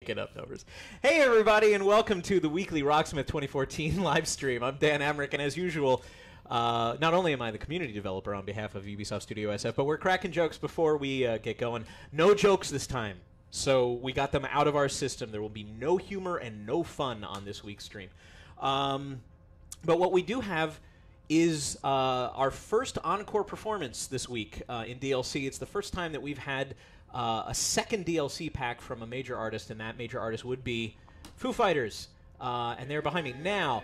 making up numbers. Hey, everybody, and welcome to the weekly Rocksmith 2014 live stream. I'm Dan Emmerich, and as usual, not only am I the community developer on behalf of Ubisoft Studio SF, but we're cracking jokes before we get going. No jokes this time, so we got them out of our system. There will be no humor and no fun on this week's stream. But what we do have is our first encore performance this week in DLC. It's the first time that we've had a second DLC pack from a major artist, and that major artist would be Foo Fighters. And they're behind me. Now,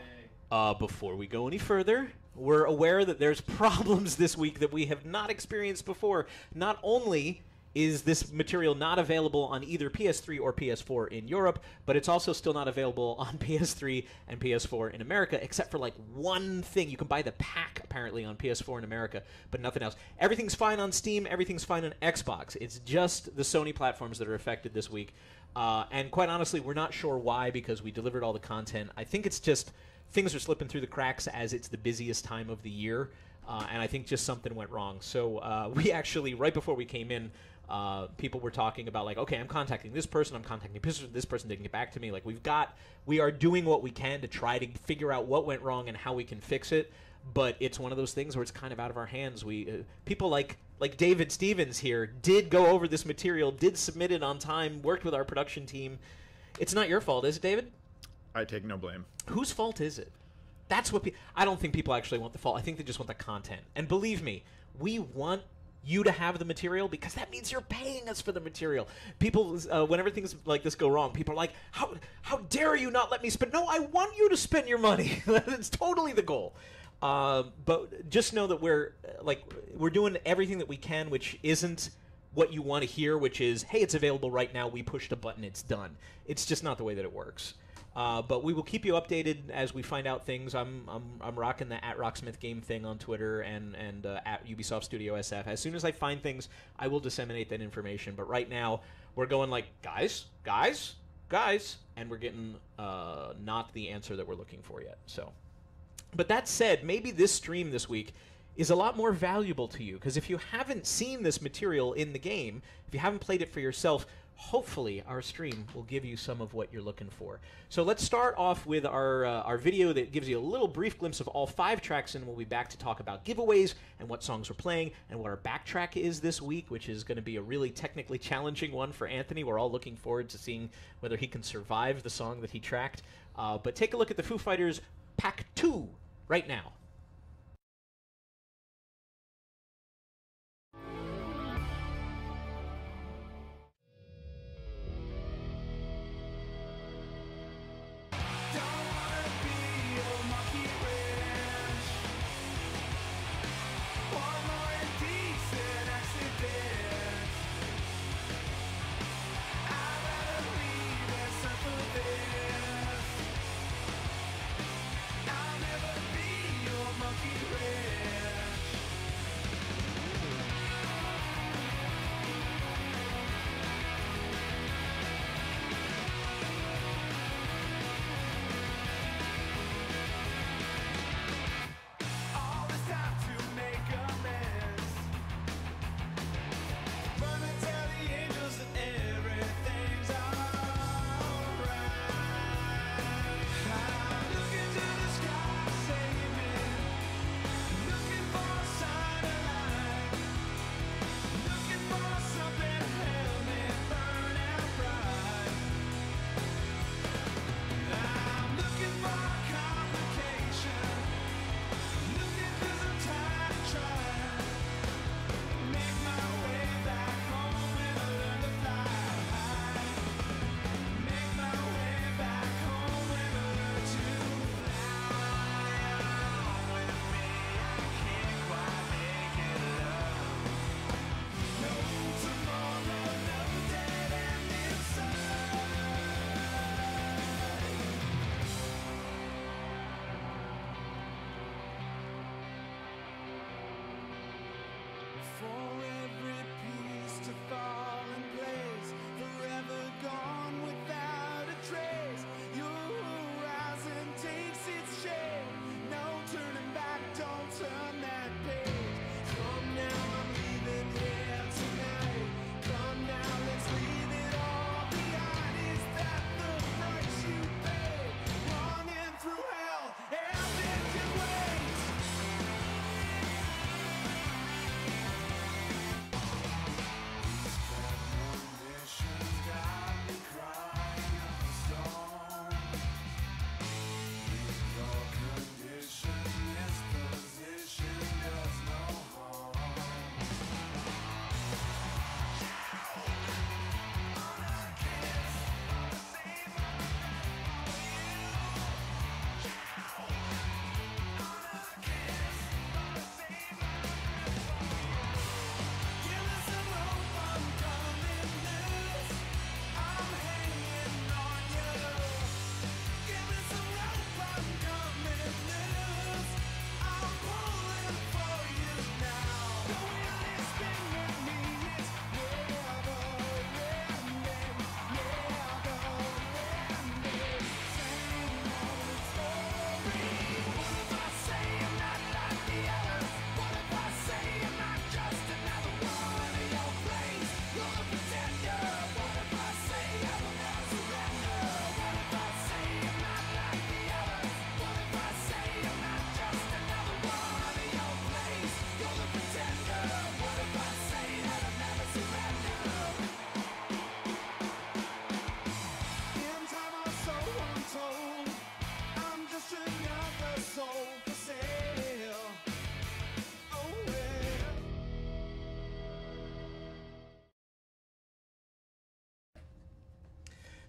before we go any further, we're aware that there's problems this week that we have not experienced before. Not only is this material not available on either PS3 or PS4 in Europe, but it's also still not available on PS3 and PS4 in America, except for like one thing. You can buy the pack, apparently, on PS4 in America, but nothing else. Everything's fine on Steam. Everything's fine on Xbox. It's just the Sony platforms that are affected this week. And quite honestly, we're not sure why, because we delivered all the content. I think it's just things are slipping through the cracks as it's the busiest time of the year. And I think just something went wrong. So we actually, right before we came in, people were talking about, like, okay, I'm contacting this person, I'm contacting this person didn't get back to me. Like, we are doing what we can to try to figure out what went wrong and how we can fix it. But it's one of those things where it's kind of out of our hands. We people like David Stevens here did go over this material, did submit it on time, worked with our production team. It's not your fault, is it, David? I take no blame. Whose fault is it? That's what I don't think people actually want the fault. I think they just want the content. And believe me, we want you to have the material because that means you're paying us for the material. People, whenever things like this go wrong, people are like, how dare you not let me spend? No, I want you to spend your money. That's totally the goal. But just know that we're doing everything that we can, which isn't what you want to hear, which is, hey, it's available right now. We pushed a button. It's done. It's just not the way that it works. But we will keep you updated as we find out things. I'm rocking the @Rocksmith game thing on Twitter and at Ubisoft Studio SF. As soon as I find things, I will disseminate that information. But right now, we're going like, guys, and we're getting not the answer that we're looking for yet. So, but that said, maybe this stream this week is a lot more valuable to you, because if you haven't seen this material in the game, if you haven't played it for yourself, hopefully our stream will give you some of what you're looking for. So let's start off with our video that gives you a little brief glimpse of all 5 tracks, and we'll be back to talk about giveaways and what songs we're playing and what our backtrack is this week, which is going to be a really technically challenging one for Anthony. We're all looking forward to seeing whether he can survive the song that he tracked. But take a look at the Foo Fighters Pack 2 right now. I'll never be your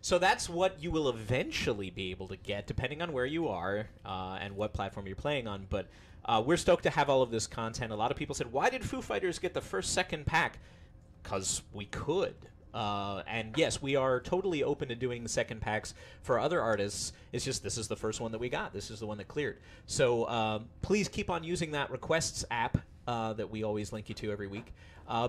So that's what you will eventually be able to get, depending on where you are and what platform you're playing on. But we're stoked to have all of this content. A lot of people said, why did Foo Fighters get the first second pack? Because we could. And yes, we are totally open to doing the second packs for other artists. It's just this is the first one that we got. This is the one that cleared. So please keep on using that requests app that we always link you to every week.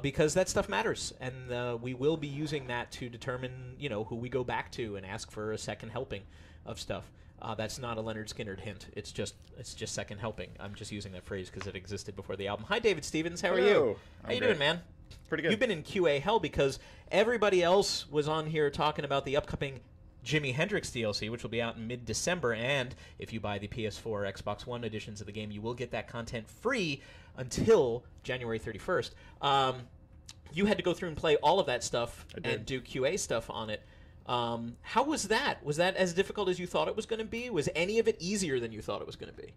Because that stuff matters, and we will be using that to determine, who we go back to and ask for a second helping of stuff. That's not a Leonard Skinner hint. It's just second helping. I'm just using that phrase because it existed before the album. Hi, David Stevens. How are you? How you doing, man? Pretty good. You've been in QA hell because everybody else was on here talking about the upcoming Jimi Hendrix DLC, which will be out in mid-December, and if you buy the PS4 or Xbox One editions of the game, you will get that content free until January 31st. You had to go through and play all of that stuff and do QA stuff on it. How was that? Was that as difficult as you thought it was going to be? Was any of it easier than you thought it was going to be?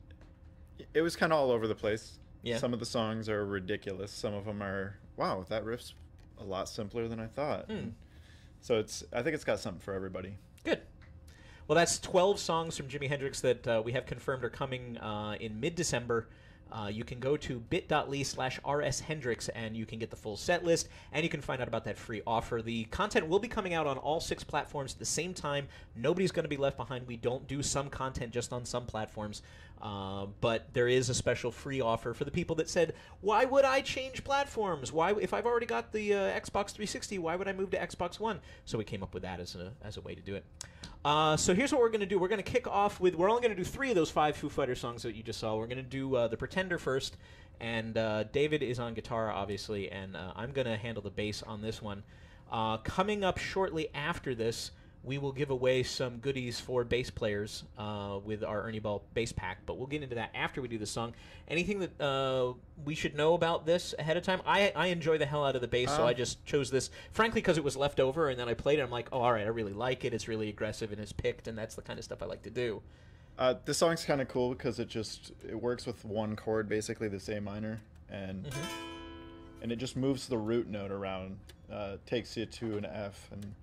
It was kind of all over the place. Yeah. Some of the songs are ridiculous. Some of them are, wow, that riff's a lot simpler than I thought. So I think it's got something for everybody. Good. Well, that's 12 songs from Jimi Hendrix that we have confirmed are coming in mid-December. You can go to bit.ly/rshendrix and you can get the full set list, and you can find out about that free offer. The content will be coming out on all 6 platforms at the same time. Nobody's going to be left behind. We don't do some content just on some platforms, but there is a special free offer for the people that said, why would I change platforms? Why, if I've already got the Xbox 360, why would I move to Xbox One? So we came up with that as a way to do it. So here's what we're going to do. We're going to kick off with, we're only going to do 3 of those 5 Foo Fighters songs that you just saw. We're going to do The Pretender first, and David is on guitar, obviously, and I'm going to handle the bass on this one. Coming up shortly after this, we will give away some goodies for bass players with our Ernie Ball bass pack, but we'll get into that after we do the song. Anything that we should know about this ahead of time? I enjoy the hell out of the bass, so I just chose this, frankly, because it was left over, and then I played it, I'm like, oh, all right, I really like it. It's really aggressive, and it's picked, and that's the kind of stuff I like to do. This song's kind of cool because it works with one chord, basically the A minor, and it just moves the root note around, takes you to an F, and...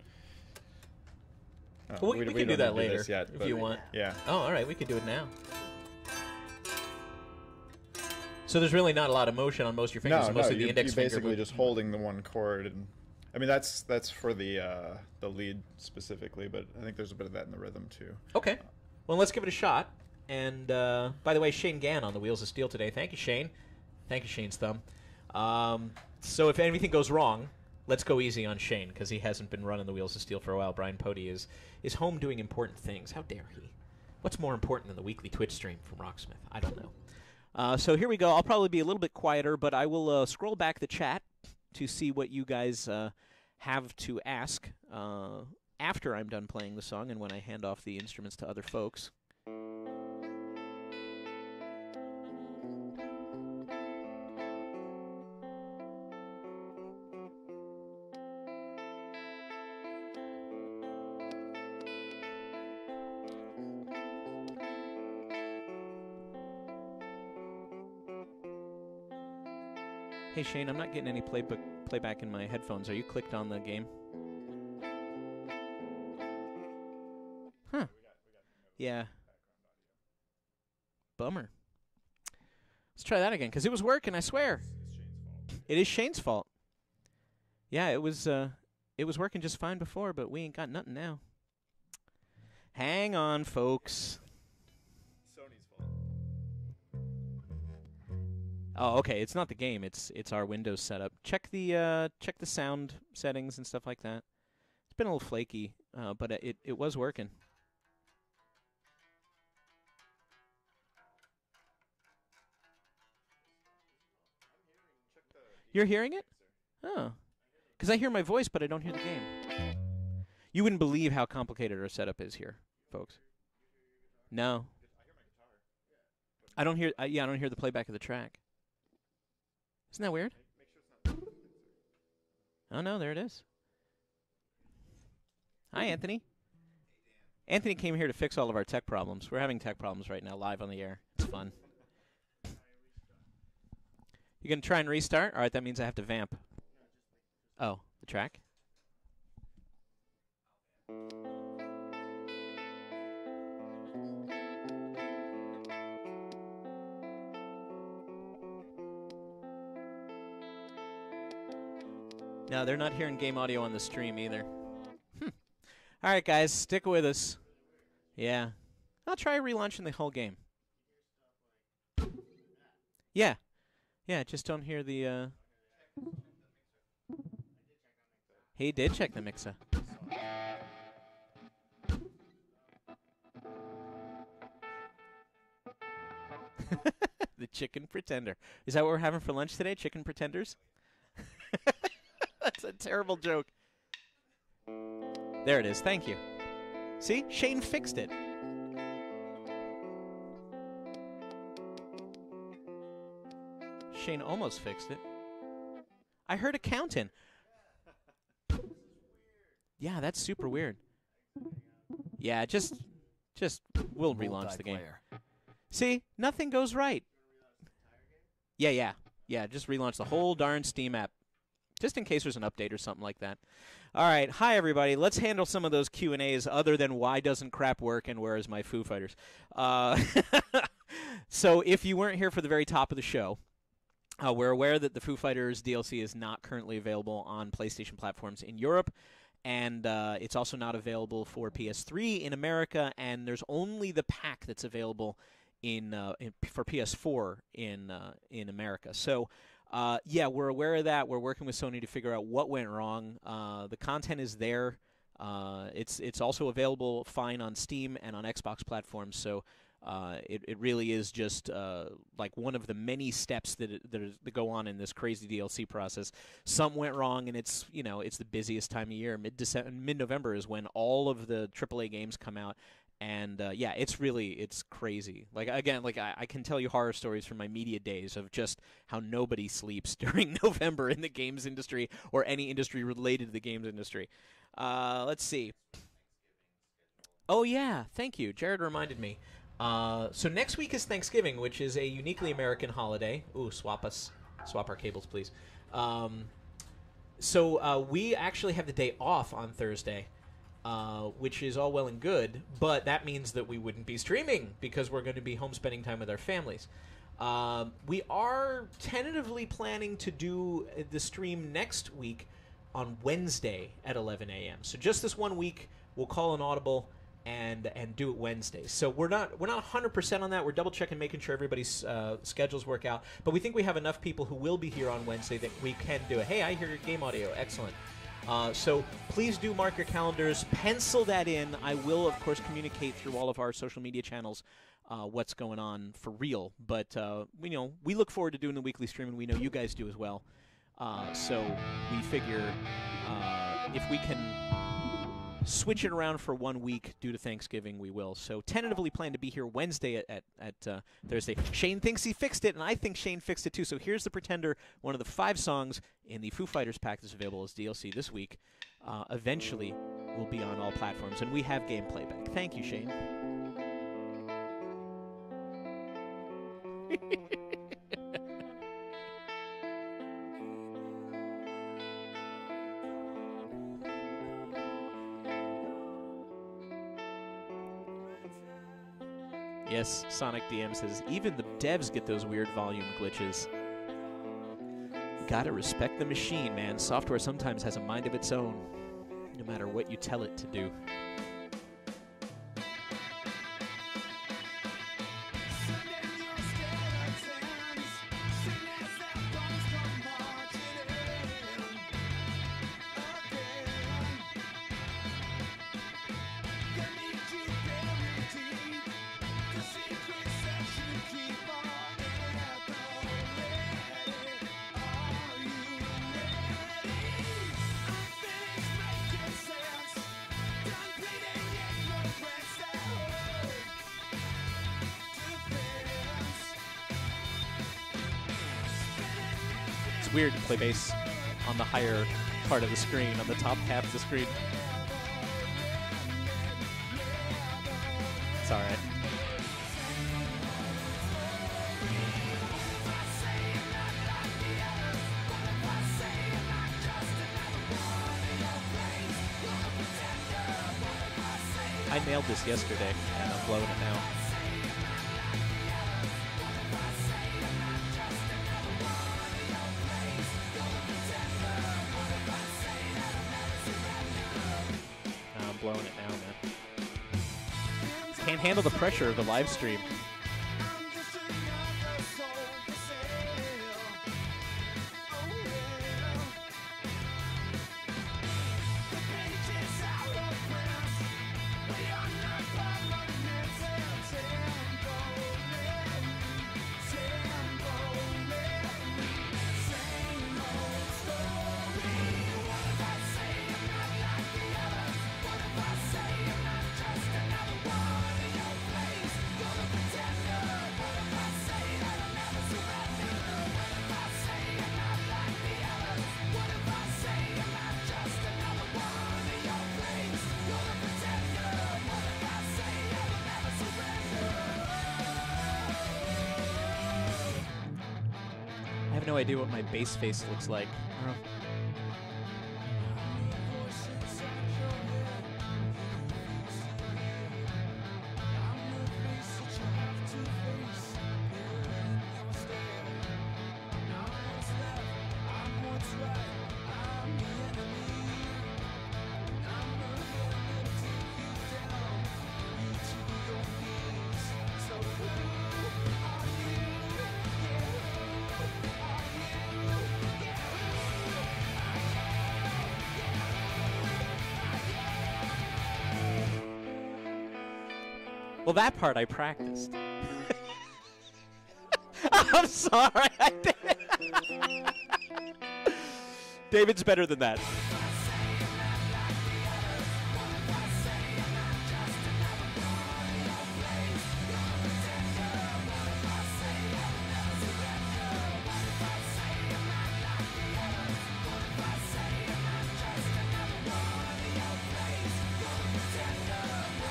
Well, we can do that later yet, if you want. Yeah. Oh, all right. We could do it now. So there's really not a lot of motion on most of your fingers. Mostly the index you're basically just holding the one chord, and I mean that's for the lead specifically, but I think there's a bit of that in the rhythm too. Okay. Well, let's give it a shot. And by the way, Shane Gann on the Wheels of Steel today. Thank you, Shane. Thank you, Shane's thumb. So if anything goes wrong, let's go easy on Shane, because he hasn't been running the Wheels of Steel for a while. Brian Pody is home doing important things. How dare he? What's more important than the weekly Twitch stream from Rocksmith? I don't know. So here we go. I'll probably be a little bit quieter, but I will scroll back the chat to see what you guys have to ask after I'm done playing the song and when I hand off the instruments to other folks. Hey Shane, I'm not getting any playback in my headphones. Are you clicked on the game? Huh. Yeah. Bummer. Let's try that again, because it was working, I swear. It is Shane's fault. Yeah, it was working just fine before, but we ain't got nothing now. Hang on, folks. Oh, okay. It's not the game. It's our Windows setup. Check the sound settings and stuff like that. It's been a little flaky, but it was working. You're hearing it? Oh, because I hear my voice, but I don't hear the game. You wouldn't believe how complicated our setup is here, folks. No. I don't hear. I don't hear the playback of the track. Isn't that weird? Oh, no, there it is. Hi, Anthony. Anthony came here to fix all of our tech problems. We're having tech problems right now, live on the air. It's fun. You going to try and restart? All right, that means I have to vamp. Oh, the track? No, they're not hearing game audio on the stream either. All right, guys, stick with us. Yeah. I'll try relaunching the whole game. Yeah. Yeah, just don't hear the... He did check the mixer. The chicken pretender. Is that what we're having for lunch today? Chicken pretenders? That's a terrible joke. There it is. Thank you. See? Shane fixed it. Shane almost fixed it. I heard a count-in. Yeah, that's super weird. Yeah, just we'll relaunch the game. See? Nothing goes right. Yeah. Just relaunch the whole darn Steam app. Just in case there's an update or something like that. All right. Hi, everybody. Let's handle some of those Q&As other than why doesn't crap work and where is my Foo Fighters. So if you weren't here for the very top of the show, we're aware that the Foo Fighters DLC is not currently available on PlayStation platforms in Europe, and it's also not available for PS3 in America, and there's only the pack that's available for PS4 in America. So, yeah, we're aware of that. We're working with Sony to figure out what went wrong. The content is there. It's also available fine on Steam and on Xbox platforms. So it really is just like one of the many steps that go on in this crazy DLC process. Some went wrong, and it's the busiest time of year. Mid-November is when all of the AAA games come out. And, yeah, it's crazy. Like, again, I can tell you horror stories from my media days of just how nobody sleeps during November in the games industry or any industry related to the games industry. Let's see. Oh, yeah, thank you. Jared reminded me. So next week is Thanksgiving, which is a uniquely American holiday. Ooh, swap our cables, please. So we actually have the day off on Thursday. Which is all well and good, but that means that we wouldn't be streaming because we're going to be home spending time with our families. We are tentatively planning to do the stream next week on Wednesday at 11 a.m. So just this 1 week, we'll call an audible and do it Wednesday. So we're not 100% on that. We're double checking, making sure everybody's schedules work out. But we think we have enough people who will be here on Wednesday that we can do it. Hey, I hear your game audio. Excellent. So please do mark your calendars. Pencil that in. I will, of course, communicate through all of our social media channels what's going on for real. But we look forward to doing the weekly stream, and we know you guys do as well. So we figure if we can switch it around for 1 week due to Thanksgiving, we will. So tentatively plan to be here Wednesday at Thursday. Shane thinks he fixed it, and I think Shane fixed it too. So here's The Pretender, one of the 5 songs in the Foo Fighters pack that's available as DLC this week. Eventually will be on all platforms, and we have gameplay back. Thank you, Shane. Yes, Sonic DM says, even the devs get those weird volume glitches. Gotta respect the machine, man. Software sometimes has a mind of its own, no matter what you tell it to do. It's weird to play bass on the higher part of the screen, on the top half of the screen. It's all right. I nailed this yesterday, and I'm blowing it now. Can't handle the pressure of the live stream. I have no idea what my bass face looks like. I don't know. Well, that part I practiced. I'm sorry. I did. David's better than that.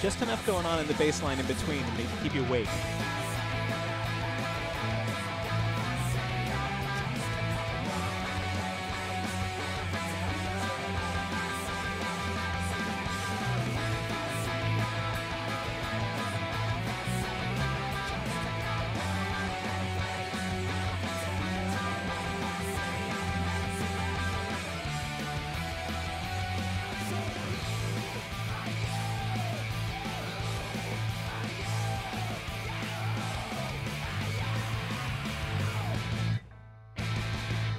Just enough going on in the bass line in between to keep you awake.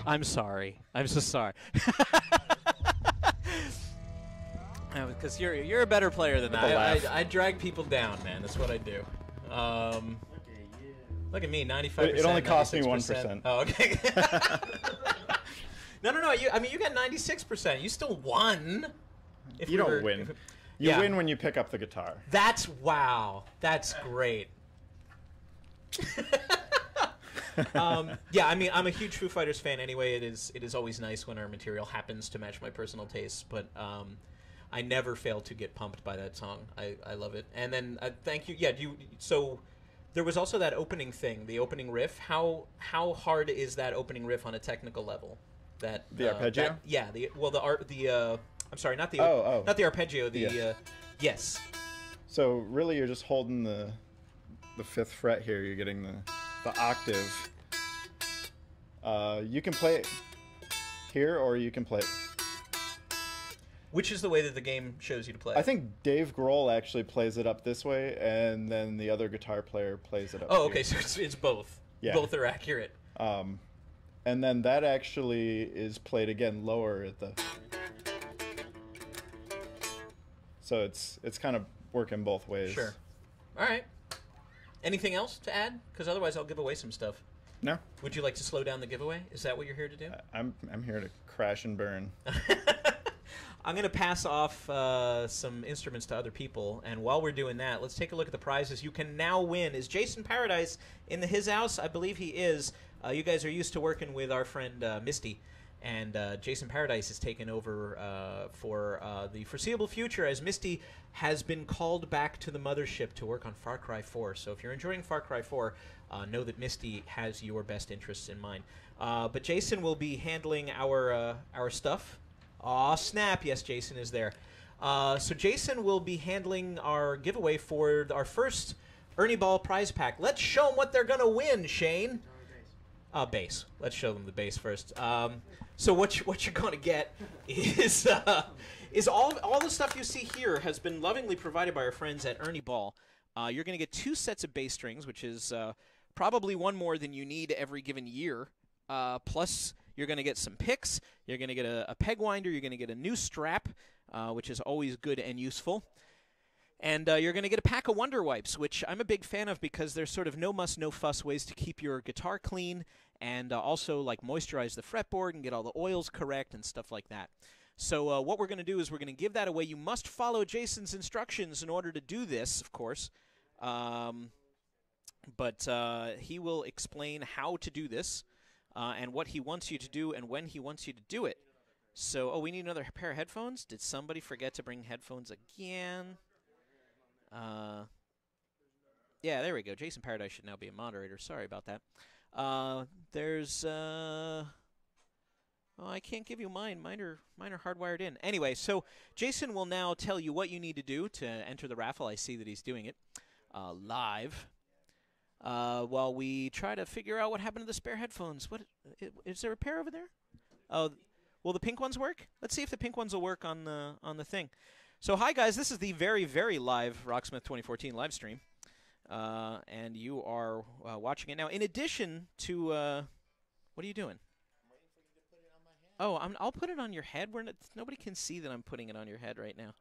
I'm sorry. I'm so sorry. Because you're a better player than that. I drag people down, man. That's what I do. Look at me, 95%. It only cost me 1%. Oh, okay. No. You got 96%. You still won. You don't win. You win when you pick up the guitar. Wow. That's great. Yeah, I mean, I'm a huge Foo Fighters fan anyway. It is always nice when our material happens to match my personal tastes, but I never fail to get pumped by that song. I love it. And then thank you. Yeah, so there was also that opening thing, the opening riff. How hard is that opening riff on a technical level? The arpeggio? I'm sorry, not the arpeggio, yes. So really you're just holding the 5th fret here. You're getting the octave. You can play it here or you can play it. Which is the way that the game shows you to play? I think Dave Grohl actually plays it up this way, and then the other guitar player plays it up here. Okay, so it's both. Yeah. Both are accurate. And then that actually is played again lower at the... So it's kind of working both ways. Sure. All right. Anything else to add? Because otherwise I'll give away some stuff. No. Would you like to slow down the giveaway? Is that what you're here to do? I'm here to crash and burn. I'm going to pass off some instruments to other people, and while we're doing that, let's take a look at the prizes. You can now win. Is Jason Paradise in his house? I believe he is. You guys are used to working with our friend Misty, and Jason Paradise is taken over for the foreseeable future as Misty has been called back to the mothership to work on Far Cry 4. So if you're enjoying Far Cry 4, know that Misty has your best interests in mind. But Jason will be handling our stuff. Aw, snap. Yes, Jason is there. So Jason will be handling our giveaway for our first Ernie Ball prize pack. Let's show them what they're going to win, Shane. Bass. Let's show them the bass first. So what you're going to get is all the stuff you see here has been lovingly provided by our friends at Ernie Ball. You're going to get 2 sets of bass strings, which is probably one more than you need every given year. Plus, you're going to get some picks. You're going to get a peg winder. You're going to get a new strap, which is always good and useful. And you're going to get a pack of Wonder Wipes, which I'm a big fan of because there's sort of no muss, no fuss ways to keep your guitar clean and also like moisturize the fretboard and get all the oils correct and stuff like that. So what we're going to do is we're going to give that away. You must follow Jason's instructions in order to do this, of course. But he will explain how to do this and what he wants you to do and when he wants you to do it. So, we need another pair of headphones. Did somebody forget to bring headphones again? Yeah, there we go. Jason Paradise should now be a moderator. Sorry about that. I can't give you mine. Mine are hardwired in. Anyway, so Jason will now tell you what you need to do to enter the raffle. I see that he's doing it live. While we try to figure out what happened to the spare headphones. What is there a pair over there? Oh, will the pink ones work? Let's see if the pink ones will work on the thing. So hi guys, this is the very, very live Rocksmith 2014 live stream, and you are watching it now. In addition to, what are you doing? I'm waiting for you to put it on my head. Oh, I'll put it on your head. Nobody can see that I'm putting it on your head right now.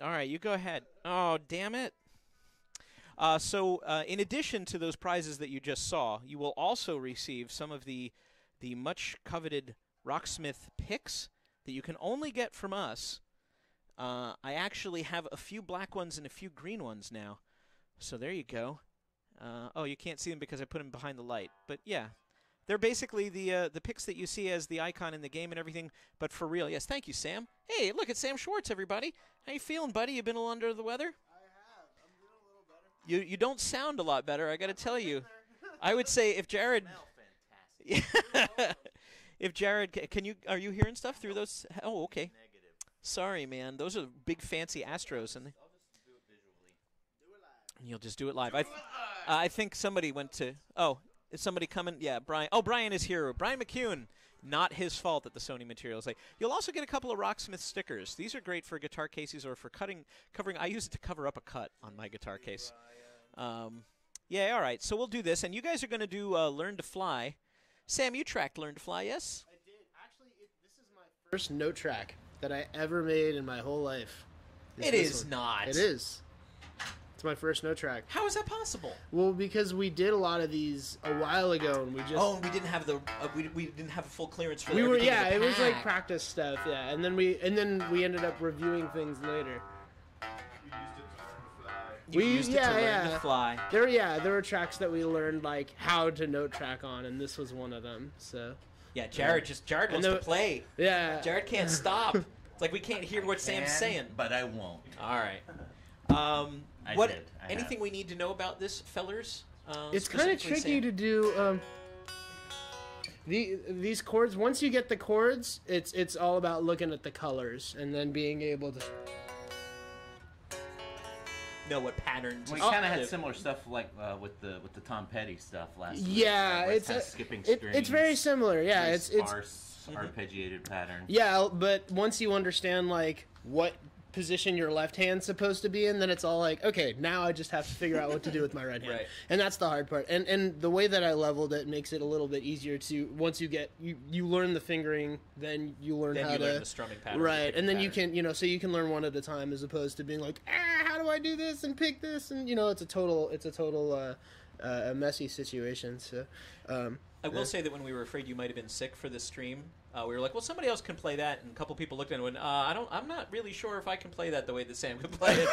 All right, you go ahead. Oh, damn it. So in addition to those prizes that you just saw, you will also receive some of the much coveted Rocksmith picks that you can only get from us. I actually have a few black ones and a few green ones now. So there you go. Oh, you can't see them because I put them behind the light. But yeah, they're basically the picks that you see as the icon in the game and everything, but for real. Yes, thank you, Sam. Hey, look, it's Sam Schwartz, everybody. How you feeling, buddy? You been a little under the weather? I'm doing a little better. You don't sound a lot better, I got to tell you. I would say if Jared... If Jared, are you hearing stuff through those? Oh, okay. Negative. Sorry, man. Those are big fancy Astros, and I'll just do it visually. Do it live. you'll just do it live. I think somebody went to. Oh, is somebody coming? Yeah, Brian. Oh, Brian is here. Brian McCune. Not his fault that the Sony materials. You'll also get a couple of Rocksmith stickers. These are great for guitar cases or for covering. I use it to cover up a cut on my guitar case. Yeah, all right. So we'll do this, and you guys are going to do Learn to Fly. Sam, you tracked Learn to Fly, yes? I did. Actually, this is my first note track that I ever made in my whole life. It is not. It is. It's my first note track. How is that possible? Well, because we did a lot of these a while ago, and we just... Oh, and we didn't have the we didn't have a full clearance for we were everything in the it was like pack. practice stuff, yeah. And then we ended up reviewing things later. You used it to learn to fly. There were tracks that we learned like how to note track on, and this was one of them. So yeah, Jared wants to play. Yeah, Jared can't stop. It's like we can't hear what Sam's saying. But I won't. All right. I did. Anything we need to know about this, fellers? It's kind of tricky to do. These chords. Once you get the chords, it's all about looking at the colors and then being able to know what patterns. We kind of had similar stuff like with the Tom Petty stuff last week. Yeah, it's skipping strings. It's very similar. Yeah, it's sparse, arpeggiated pattern. Yeah, but once you understand like what position your left hand's supposed to be in, then it's all like, okay, now I just have to figure out what to do with my right hand. Right. And that's the hard part. And the way that I leveled it makes it a little bit easier to, once you get, you learn the fingering, then you learn how to... learn the strumming pattern. Right, and then you can, so you can learn one at a time as opposed to being like, how do I do this and pick this? And, it's a total a messy situation, so... I will say that when we were afraid you might have been sick for this stream, we were like, well, somebody else can play that, and a couple people looked at it and went, I'm not really sure if I can play that the way that Sam can play it.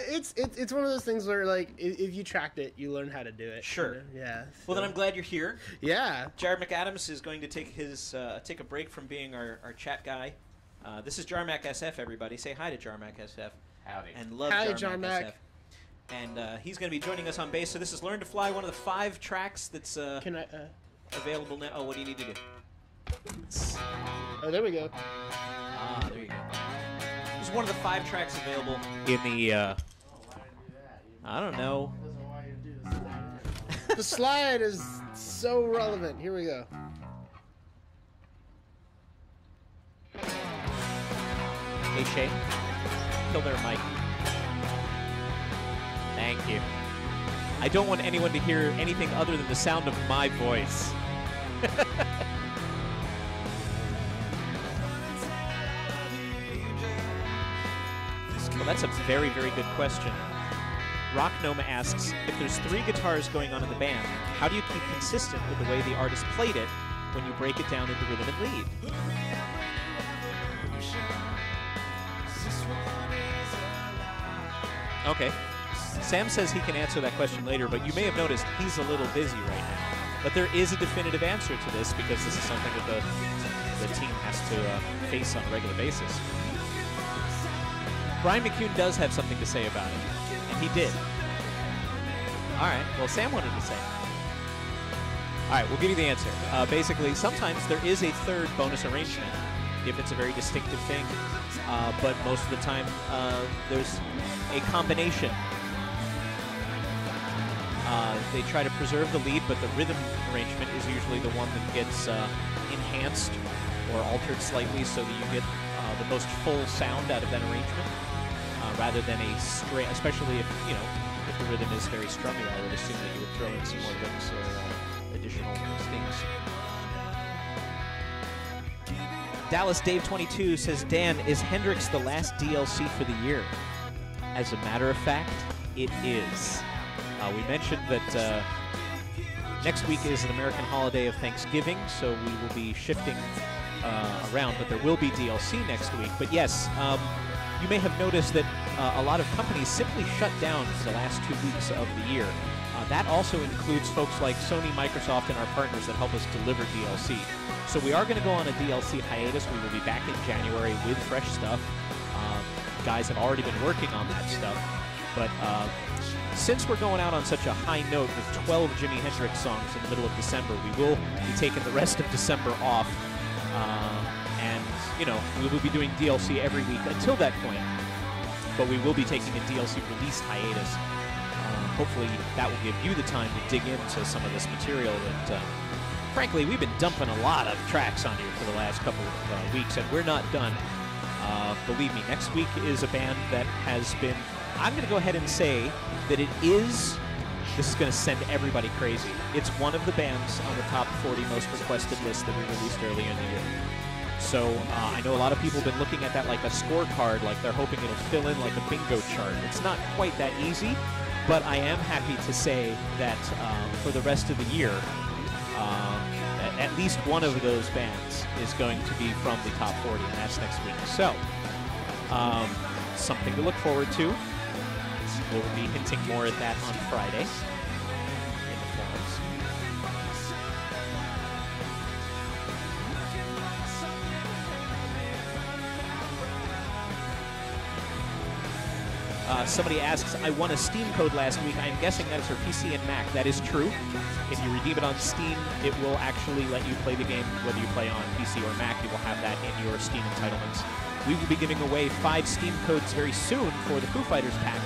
It's one of those things where, like, if you tracked it, you learn how to do it. Sure. Yeah. So. Well, then I'm glad you're here. Yeah. Jared McAdams is going to take a break from being our chat guy. This is Jarmac SF, everybody. Say hi to Jarmac SF. Howdy. And love Jarmac SF. And he's going to be joining us on bass. So this is Learn to Fly, one of the 5 tracks that's available now. Oh, what do you need to do? Oh, there we go. There you go. This is one of the 5 tracks available in the, I don't know. The slide is so relevant. Here we go. Hey, Shay. Kill their mic. Thank you. I don't want anyone to hear anything other than the sound of my voice. Well, that's a very, very good question. Rock Noma asks, if there's 3 guitars going on in the band, how do you keep consistent with the way the artist played it when you break it down into rhythm and lead? Okay. Sam says he can answer that question later, but you may have noticed he's a little busy right now. But there is a definitive answer to this because this is something that the team has to face on a regular basis. Brian McCune does have something to say about it, and he did. All right, well, Sam wanted to say it. All right, we'll give you the answer. Basically, sometimes there is a third bonus arrangement if it's a very distinctive thing, but most of the time there's a combination. They try to preserve the lead, but the rhythm arrangement is usually the one that gets enhanced or altered slightly so that you get the most full sound out of that arrangement, rather than a straight, especially if the rhythm is very strummy. I would assume that you would throw in some more licks or additional stings. Dallas Dave 22 says, Dan, is Hendrix the last DLC for the year? As a matter of fact, it is. We mentioned that next week is an American holiday of Thanksgiving, so we will be shifting around, but there will be DLC next week. But yes, you may have noticed that a lot of companies simply shut down for the last 2 weeks of the year. That also includes folks like Sony, Microsoft, and our partners that help us deliver DLC. So we are going to go on a DLC hiatus. We will be back in January with fresh stuff. Guys have already been working on that stuff. But since we're going out on such a high note with 12 Jimi Hendrix songs in the middle of December, we will be taking the rest of December off. And, we will be doing DLC every week until that point. But we will be taking a DLC release hiatus. Hopefully that will give you the time to dig into some of this material that, frankly, we've been dumping a lot of tracks on you for the last couple of weeks, and we're not done. Believe me, next week is a band that has been... I'm going to go ahead and say that it is... This is going to send everybody crazy. It's one of the bands on the top 40 most requested list that we released earlier in the year. So I know a lot of people have been looking at that like a scorecard, like they're hoping it'll fill in like a bingo chart. It's not quite that easy, but I am happy to say that for the rest of the year, at least one of those bands is going to be from the top 40, and that's next week. So something to look forward to. We'll be hinting more at that on Friday in the forums. Somebody asks, I won a Steam code last week. I'm guessing that is for PC and Mac. That is true. If you redeem it on Steam, it will actually let you play the game whether you play on PC or Mac. You will have that in your Steam entitlements. We will be giving away 5 Steam codes very soon for the Foo Fighters pack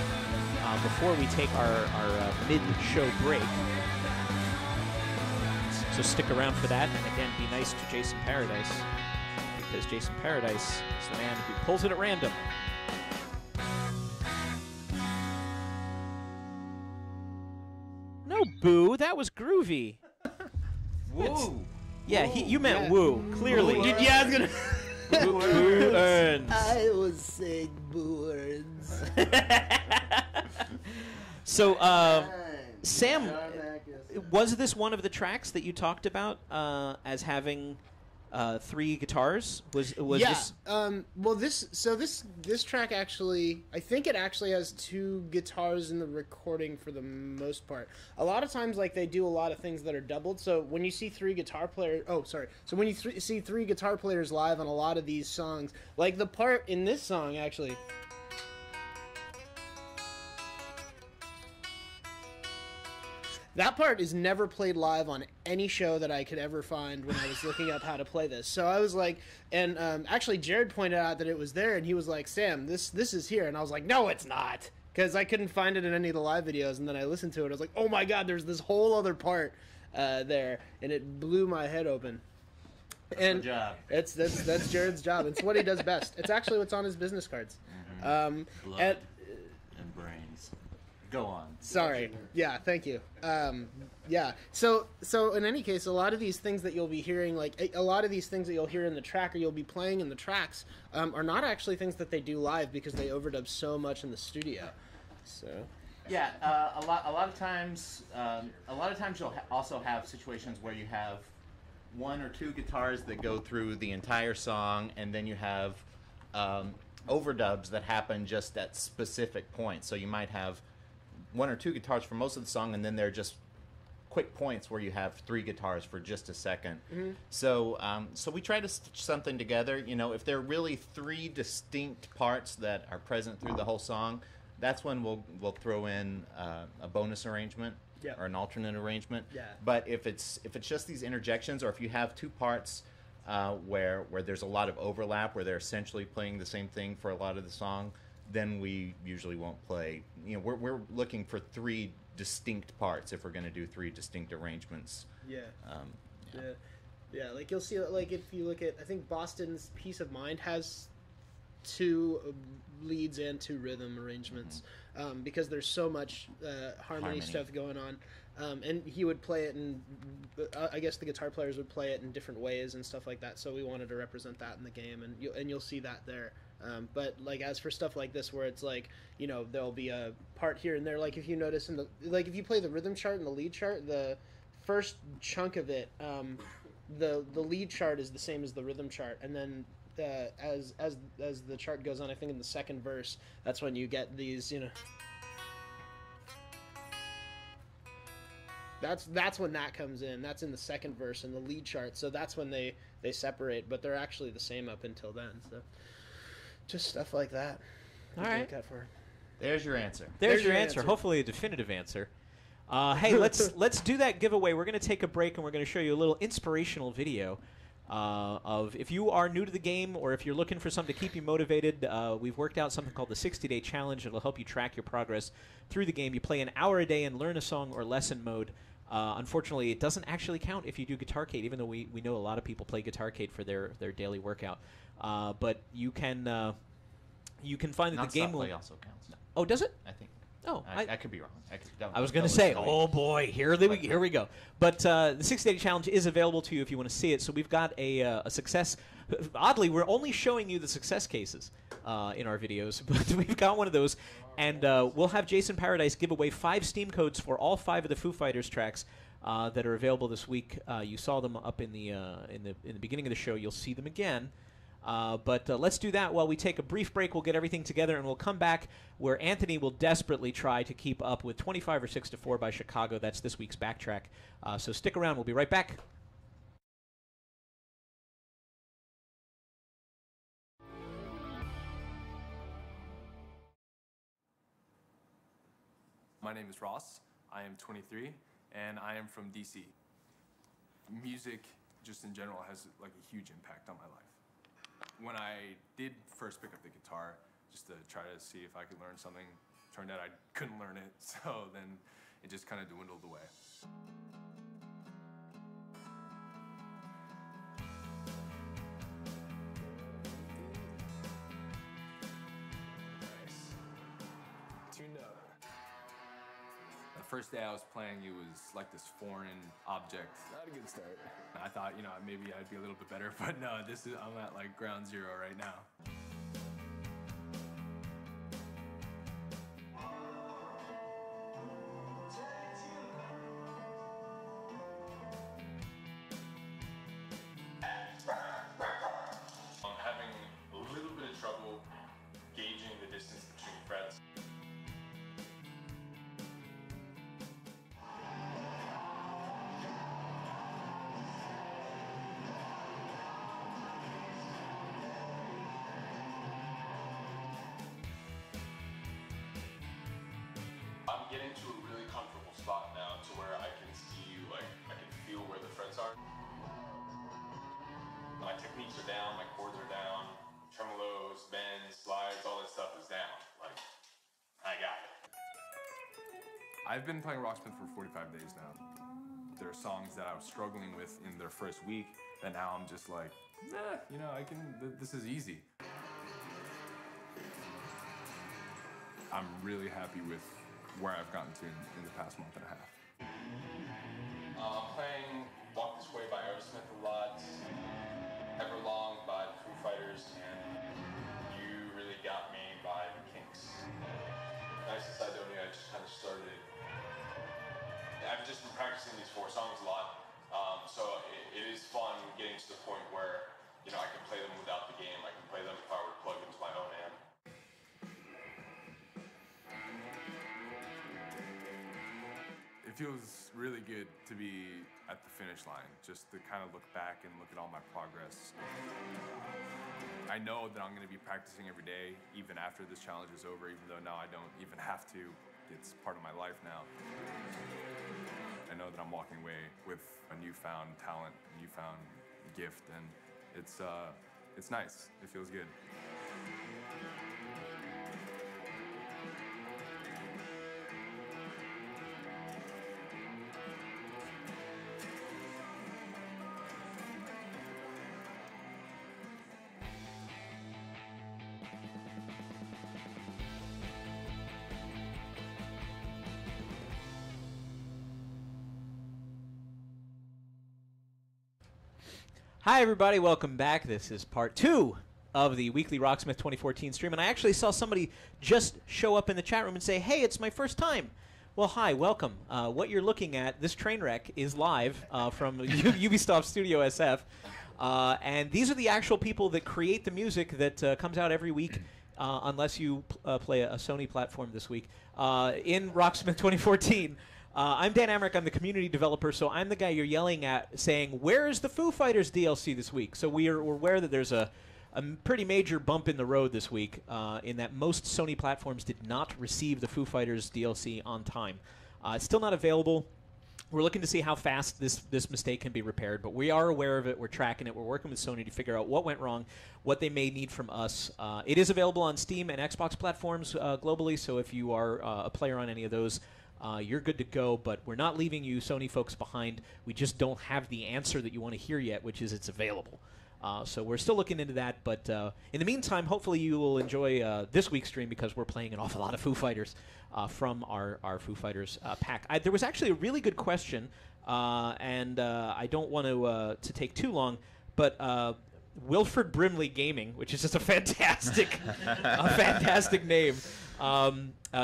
before we take our mid-show break. So stick around for that. And again, be nice to Jason Paradise, because Jason Paradise is the man who pulls it at random. No, Boo, that was groovy. Woo! Yeah, you meant woo, clearly. Yeah, I was gonna... Boo earns. I was saying boo earns. So, Sam, was this one of the tracks that you talked about as having 3 guitars? Was yeah. this? Well, this track actually, I think it actually has 2 guitars in the recording for the most part. A lot of times, like, they do a lot of things that are doubled. So when you see 3 guitar players, So when you see 3 guitar players live on a lot of these songs, like the part in this song actually. That part is never played live on any show that I could ever find when I was looking up how to play this. So I was like, and actually Jared pointed out that it was there, and he was like, Sam, this is here. And I was like, no, it's not. Because I couldn't find it in any of the live videos, and then I listened to it. I was like, oh my god, there's this whole other part there, and it blew my head open. And job. That's Jared's job. It's what he does best. It's actually what's on his business cards. Blood and brains. Go on. Sorry. Yeah, thank you. Yeah. So in any case, a lot of these things that you'll be hearing, like a lot of these things that you'll hear in the track or you'll be playing in the tracks, are not actually things that they do live because they overdub so much in the studio. So. Yeah, a lot of times you'll also have situations where you have one or two guitars that go through the entire song, and then you have overdubs that happen just at specific points. So you might have one or two guitars for most of the song, and then there are just quick points where you have three guitars for just a second. Mm-hmm. So we try to stitch something together. You know, if there are really three distinct parts that are present through the whole song, that's when we'll throw in a bonus arrangement. Yep. Or an alternate arrangement. Yeah. But if it's just these interjections, or if you have two parts where there's a lot of overlap, where they're essentially playing the same thing for a lot of the song, then we usually won't play. You know, we're looking for three distinct parts if we're going to do three distinct arrangements. Yeah. Yeah. Like you'll see, like if you look at, I think Boston's Peace of Mind has two leads and two rhythm arrangements. Because there's so much harmony stuff going on, and he would play it, and I guess the guitar players would play it in different ways and stuff like that. So we wanted to represent that in the game, and you'll see that there. But like as for stuff like this, where it's like, you know, there'll be a part here and there. Like if you notice if you play the rhythm chart and the lead chart, the first chunk of it, the lead chart is the same as the rhythm chart, and then as the chart goes on, I think in the second verse, that's when you get these, you know. That's when that comes in. That's in the second verse in the lead chart. So that's when they separate, but they're actually the same up until then. So just stuff like that. All right. There's your answer. There's your answer. Hopefully a definitive answer. Hey, let's do that giveaway. We're going to take a break and we're going to show you a little inspirational video. Of if you are new to the game or if you're looking for something to keep you motivated, we've worked out something called the 60-day challenge. It'll help you track your progress through the game. You play an hour a day and learn a song or lesson mode. Unfortunately, it doesn't actually count if you do Guitarcade, even though we know a lot of people play Guitarcade for their daily workout. But you can find that the game will also counts. Oh, does it? I think. Oh, I could be wrong. I was going to say, oh boy, here we go. But the 60-day challenge is available to you if you want to see it. So we've got a success. Oddly, we're only showing you the success cases in our videos, but we've got one of those, and we'll have Jason Paradise give away 5 Steam codes for all 5 of the Foo Fighters tracks that are available this week. You saw them up in the beginning of the show. You'll see them again. But let's do that while we take a brief break. We'll get everything together, and we'll come back where Anthony will desperately try to keep up with 25 or 6 to 4 by Chicago. That's this week's backtrack. So stick around. We'll be right back. My name is Ross. I am 23, and I am from DC. Music, just in general, has like a huge impact on my life. When I did first pick up the guitar, just to try to see if I could learn something, turned out I couldn't learn it, so then it just kind of dwindled away. Nice. Tuned up. The first day I was playing, it was like this foreign object. Not a good start. I thought, you know, maybe I'd be a little bit better, but no, I'm at like ground zero right now. I'm having a little bit of trouble gauging the distance between frets. I'm getting to a really comfortable spot now to where I can see, like, I can feel where the frets are. My techniques are down, my chords are down, tremolos, bends, slides, all that stuff is down. Like, I got it. I've been playing Rocksmith for 45 days now. There are songs that I was struggling with in their first week that now I'm just like, you know, this is easy. I'm really happy with where I've gotten to in the past month and a half. I'm playing Walk This Way by Rocksmith a lot, Everlong by the Foo Fighters, and You Really Got Me by the Kinks. Nice and Sidonia, I just kind of started. I've just been practicing these 4 songs a lot, so it is fun getting to the point where, you know, I can play them without the game. I can play them if I were to plug into my own amp. It feels really good to be at the finish line, just to kind of look back and look at all my progress. I know that I'm going to be practicing every day, even after this challenge is over, even though now I don't even have to. It's part of my life now. I know that I'm walking away with a newfound talent, a newfound gift, and it's nice. It feels good. Hi, everybody. Welcome back. This is part 2 of the weekly Rocksmith 2014 stream. And I actually saw somebody just show up in the chat room and say, hey, it's my first time. Well, hi, welcome. What you're looking at, this train wreck, is live from Ubisoft Studio SF. And these are the actual people that create the music that comes out every week, unless you play a Sony platform this week, in Rocksmith 2014. I'm Dan Amrick. I'm the community developer, so I'm the guy you're yelling at saying, where is the Foo Fighters DLC this week? So we're aware that there's a pretty major bump in the road this week in that most Sony platforms did not receive the Foo Fighters DLC on time. It's still not available. We're looking to see how fast this mistake can be repaired, but we are aware of it. We're tracking it. We're working with Sony to figure out what went wrong, what they may need from us. It is available on Steam and Xbox platforms globally, so if you are a player on any of those, you're good to go, but we're not leaving you Sony folks behind. We just don't have the answer that you want to hear yet, which is it's available. So we're still looking into that, but in the meantime, hopefully you will enjoy this week's stream because we're playing an awful lot of Foo Fighters from our Foo Fighters pack. There was actually a really good question, and I don't want to take too long, but Wilfred Brimley Gaming, which is just a fantastic name,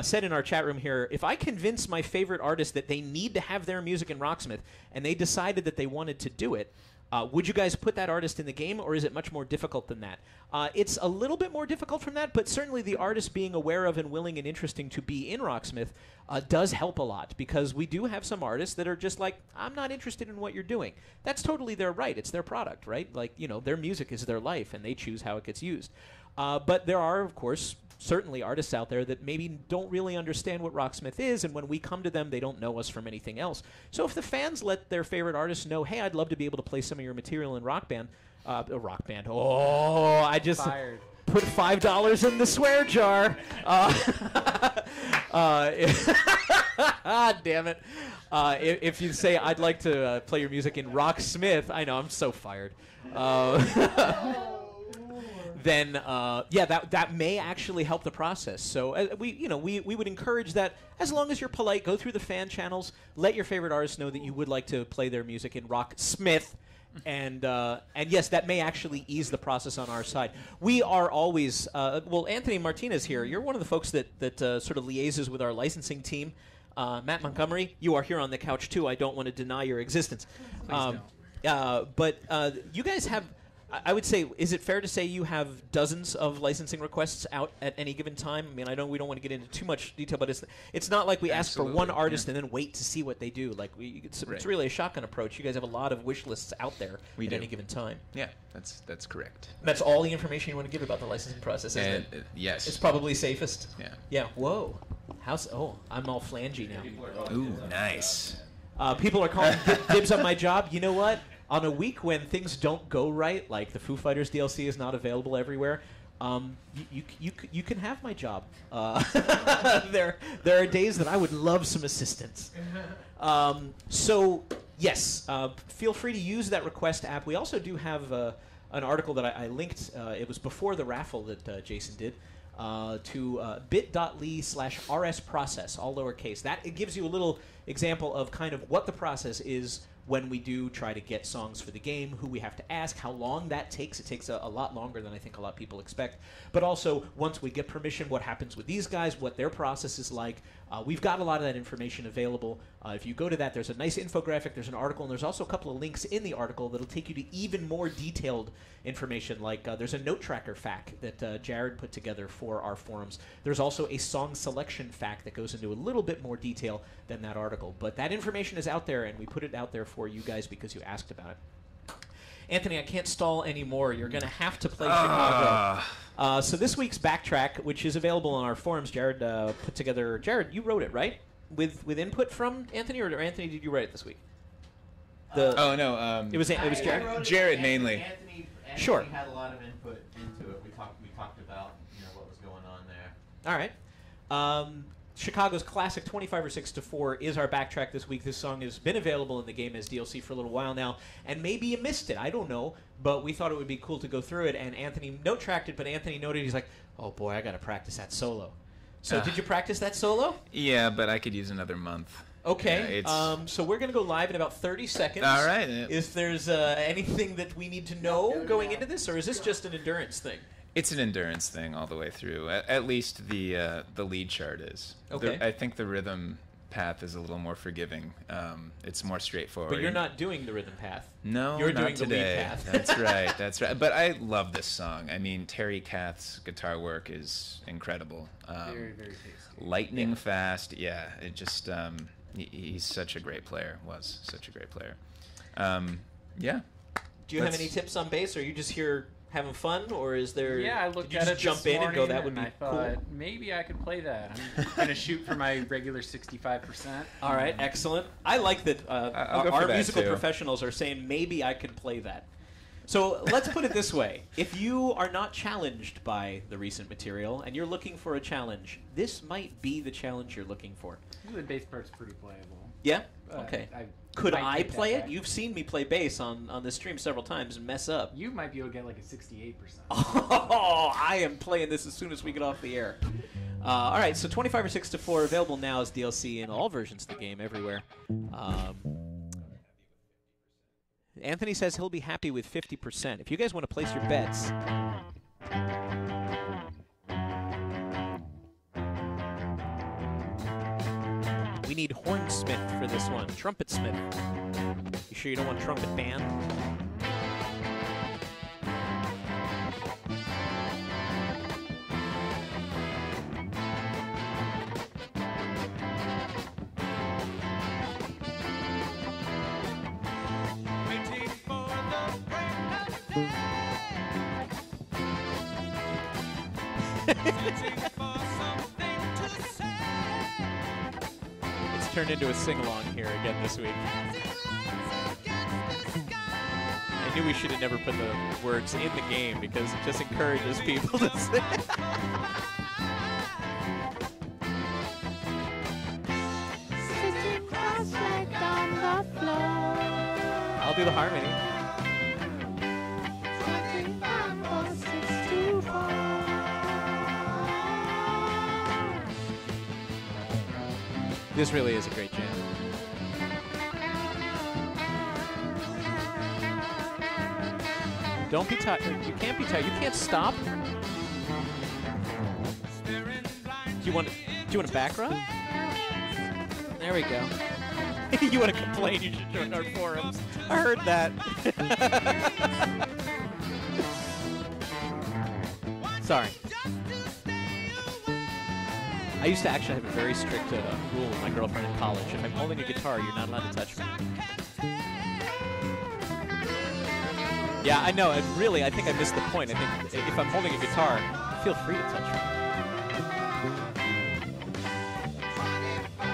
said in our chat room here, if I convince my favorite artist that they need to have their music in Rocksmith and they decided that they wanted to do it, would you guys put that artist in the game, or is it much more difficult than that? It's a little bit more difficult from that, but certainly the artist being aware of and willing and interesting to be in Rocksmith does help a lot, because we do have some artists that are just like, I'm not interested in what you're doing. That's totally their right. It's their product, right? Like, you know, their music is their life, and they choose how it gets used. But there are, of course, certainly artists out there that maybe don't really understand what Rocksmith is, and when we come to them, they don't know us from anything else. So if the fans let their favorite artists know, hey, I'd love to be able to play some of your material in Rock Band. Oh, I just put $5 in the swear jar. Damn it. If you say, I'd like to play your music in Rocksmith, I know, I'm so fired. Then that may actually help the process. So we would encourage that, as long as you're polite, go through the fan channels, let your favorite artists know that you would like to play their music in Rocksmith, and yes, that may actually ease the process on our side. We are always Anthony Martinez here. You're one of the folks that sort of liaises with our licensing team. Matt Montgomery, you are here on the couch too. I don't want to deny your existence. Please don't. But you guys have, I would say, is it fair to say you have dozens of licensing requests out at any given time? I mean, I know we don't want to get into too much detail, but it's not like we ask for one artist and then wait to see what they do. Like it's really a shotgun approach. You guys have a lot of wish lists out there at any given time. Yeah, that's correct. That's all the information you want to give about the licensing process, isn't it? Yes. It's probably safest. Yeah. Yeah. Whoa. I'm all flangey now. Ooh, nice. People are calling dibs on my job. You know what? On a week when things don't go right, like the Foo Fighters DLC is not available everywhere, you can have my job. There are days that I would love some assistance. So yes, feel free to use that request app. We also do have an article that I linked. It was before the raffle that Jason did. to bit.ly/rsprocess, all lowercase. That it gives you a little example of kind of what the process is when we do try to get songs for the game, who we have to ask, how long that takes. It takes a lot longer than I think a lot of people expect. But also, once we get permission, what happens with these guys, what their process is like. We've got a lot of that information available. If you go to that, there's a nice infographic, there's an article, and there's also a couple of links in the article that'll take you to even more detailed information. Like there's a note tracker FAQ that Jared put together for our forums. There's also a song selection FAQ that goes into a little bit more detail than that article. But that information is out there, and we put it out there for you guys because you asked about it. Anthony, I can't stall anymore. You're going to have to play Chicago. So this week's Backtrack, which is available on our forums, Jared put together. Jared, you wrote it, right? With input from Anthony, or Anthony, did you write it this week? Oh no, it was Jared. Jared mainly. Anthony Sure. had a lot of input into it. We talked about what was going on there. All right. Chicago's classic 25 or 6 to 4 is our Backtrack this week. This song has been available in the game as DLC for a little while now, and maybe you missed it. I don't know, but we thought it would be cool to go through it, and Anthony note-tracked it, but Anthony noted, he's like, oh boy, I got to practice that solo. So did you practice that solo? Yeah, but I could use another month. Okay, so we're going to go live in about 30 seconds. All right. Is there's anything that we need to know going into this, or is this just an endurance thing? It's an endurance thing all the way through. At least the lead chart is. Okay. I think the rhythm path is a little more forgiving. It's more straightforward. But you're not doing the rhythm path. No, you're not doing today. the lead path. That's right. That's right. But I love this song. I mean, Terry Kath's guitar work is incredible. Very, very tasty. Lightning fast. Yeah. It just he's such a great player. Was such a great player. Yeah. Do you have any tips on bass, or are you just here having fun, or is there? Yeah, I looked did you at just it jump this in and go, morning, that would be I thought cool? maybe I could play that. I'm gonna shoot for my regular 65%. All right, excellent. I like that I'll go for our that, musical too. professionals are saying maybe I could play that. So let's put it this way. If you are not challenged by the recent material and you're looking for a challenge, this might be the challenge you're looking for. The bass part's pretty playable. Yeah? Okay. I Could might I take that play it? back. You've seen me play bass on this stream several times and mess up. You might be able to get like a 68%. Oh, I am playing this as soon as we get off the air. All right, so 25 or 6 to 4 available now as DLC in all versions of the game everywhere. Anthony says he'll be happy with 50%. If you guys want to place your bets, we need hornsmith for this one. Trumpetsmith. You sure you don't want trumpet band? It's turned into a sing-along here again this week. I knew we should have never put the words in the game because it just encourages people to sing. I'll do the harmony. This really is a great jam. Don't be tired. You can't be tired. You can't stop. Do you want a back rub? There we go. You want to complain? You should join our forums. I heard that. Sorry. I used to actually have a very strict rule with my girlfriend in college. If I'm holding a guitar, you're not allowed to touch me. Yeah, I know. And really, I think I missed the point. I think if I'm holding a guitar, feel free to touch me.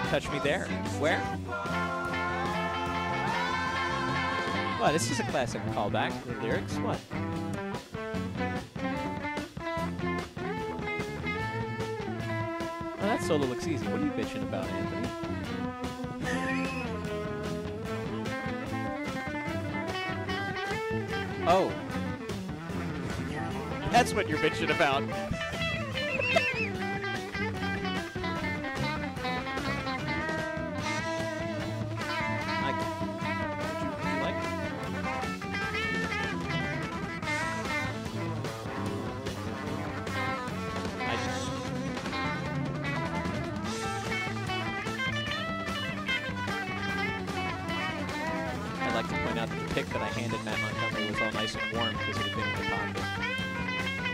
Touch me there. Where? What? This is a classic callback. The lyrics? What? Oh, that solo looks easy. What are you bitching about, Anthony? Oh. That's what you're bitching about. I'd like to point out that the pick that I handed Matt Montgomery was all nice and warm because it had been in my pocket.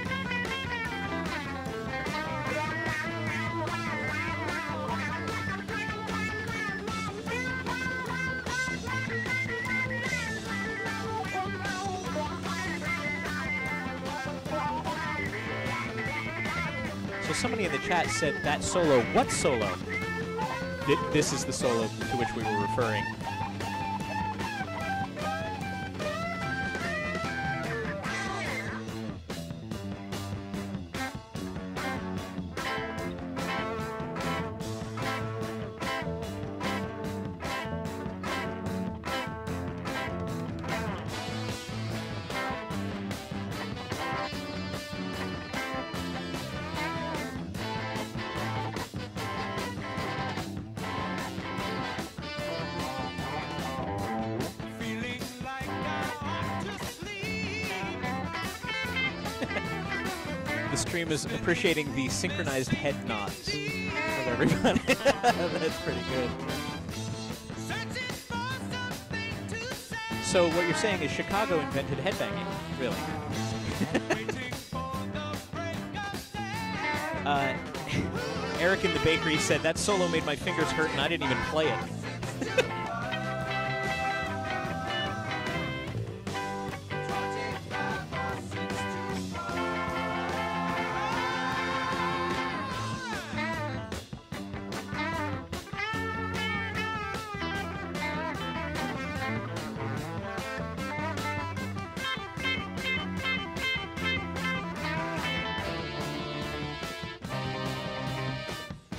So somebody in the chat said that solo. What solo? This is the solo to which we were referring. The stream is appreciating the synchronized head nods of everybody. That's pretty good. So what you're saying is Chicago invented headbanging, really? Eric in the bakery said that solo made my fingers hurt and I didn't even play it.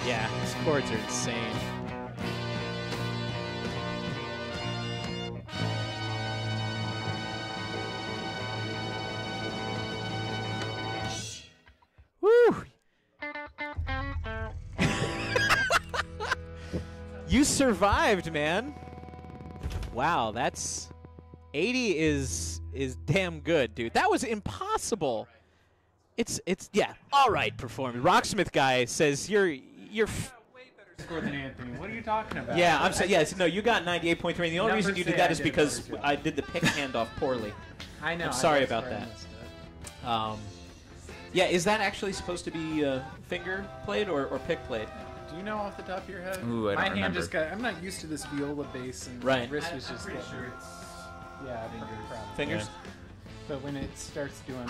Yeah, these chords are insane. Woo! You survived, man. Wow, that's 80 is damn good, dude. That was impossible. It's yeah. All right, performance. Rocksmith guy says you're Way better score than Anthony. What are you talking about? Yeah, I'm saying yes. No, you got 98.3. And the only Never reason you say did that I is did a because better job. I did the pick handoff poorly. I know. I'm sorry that's about where I that. messed up. Yeah, is that actually supposed to be finger played or pick played? Do you know off the top of your head? Ooh, I My don't hand remember. just got. I'm not used to this viola bass, and Right. my wrist was just. Pretty getting- sure it's Yeah, fingers. Probably. Fingers? But when it starts doing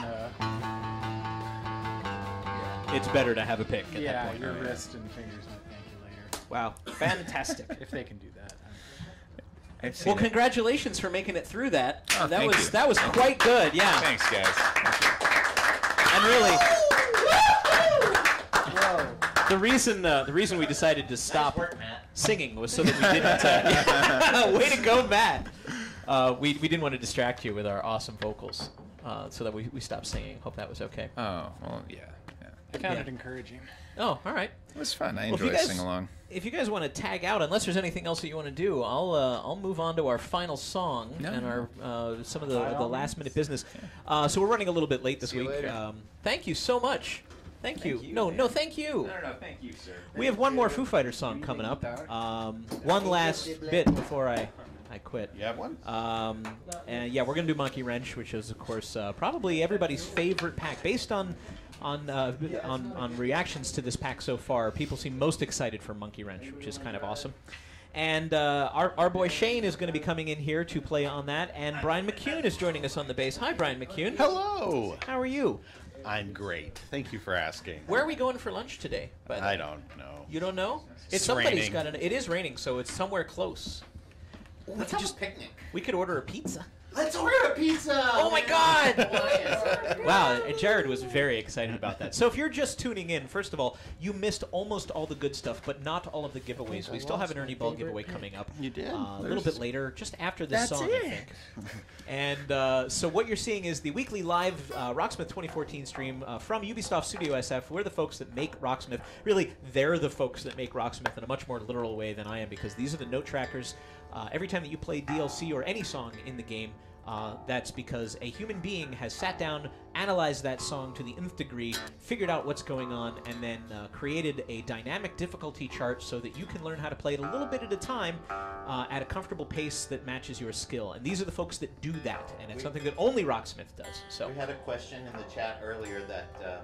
It's better to have a pick at that yeah, point. your Right. wrist and fingers might thank you later. Wow, fantastic. If they can do that. I've seen Well, it. congratulations for making it through that. Oh, that thank was you. that was quite good. Yeah, Thanks, guys. and really, Whoa. the reason we decided to stop work, Matt. singing was so that we didn't. Way to go, Matt. We didn't want to distract you with our awesome vocals, so that we stopped singing. Hope that was okay. Oh, well, yeah. I found Yeah. it encouraging. Oh, all right. It was fun. I Well, if you enjoy guys- singing along. If you guys want to tag out, unless there's anything else that you want to do, I'll move on to our final song No. and our some of the By all last means. minute business. So we're running a little bit late this See you week. later. Thank you so much. Thank you. No, thank you. No, thank you, sir. We have one more Foo Fighters song coming up. One last bit before I quit. You have one? And yeah, we're gonna do Monkey Wrench, which is of course probably everybody's favorite pack, based on reactions to this pack so far. People seem most excited for Monkey Wrench, which is kind of awesome. And our boy Shane is going to be coming in here to play on that, and Brian McCune is joining us on the bass. Hi, Brian McCune. Hello. How are you? I'm great. Thank you for asking. Where are we going for lunch today? by the way? I don't know. You don't know? It's Somebody's raining. got it is raining, so it's somewhere close. Let's have a picnic. We could order a pizza. Let's order a pizza! Oh my God! Wow. Wow, and Jared was very excited about that. So if you're just tuning in, first of all, you missed almost all the good stuff, but not all of the giveaways. We still have an Ernie Ball giveaway coming up. You did? A little bit later, just after this song, I think. And so what you're seeing is the weekly live Rocksmith 2014 stream from Ubisoft Studio SF. We're the folks that make Rocksmith. Really, they're the folks that make Rocksmith in a much more literal way than I am, because these are the note trackers. Every time that you play DLC or any song in the game, that's because a human being has sat down, analyzed that song to the nth degree, figured out what's going on, and then created a dynamic difficulty chart so that you can learn how to play it a little bit at a time at a comfortable pace that matches your skill. And these are the folks that do that, and it's something that only Rocksmith does. So We had a question in the chat earlier that,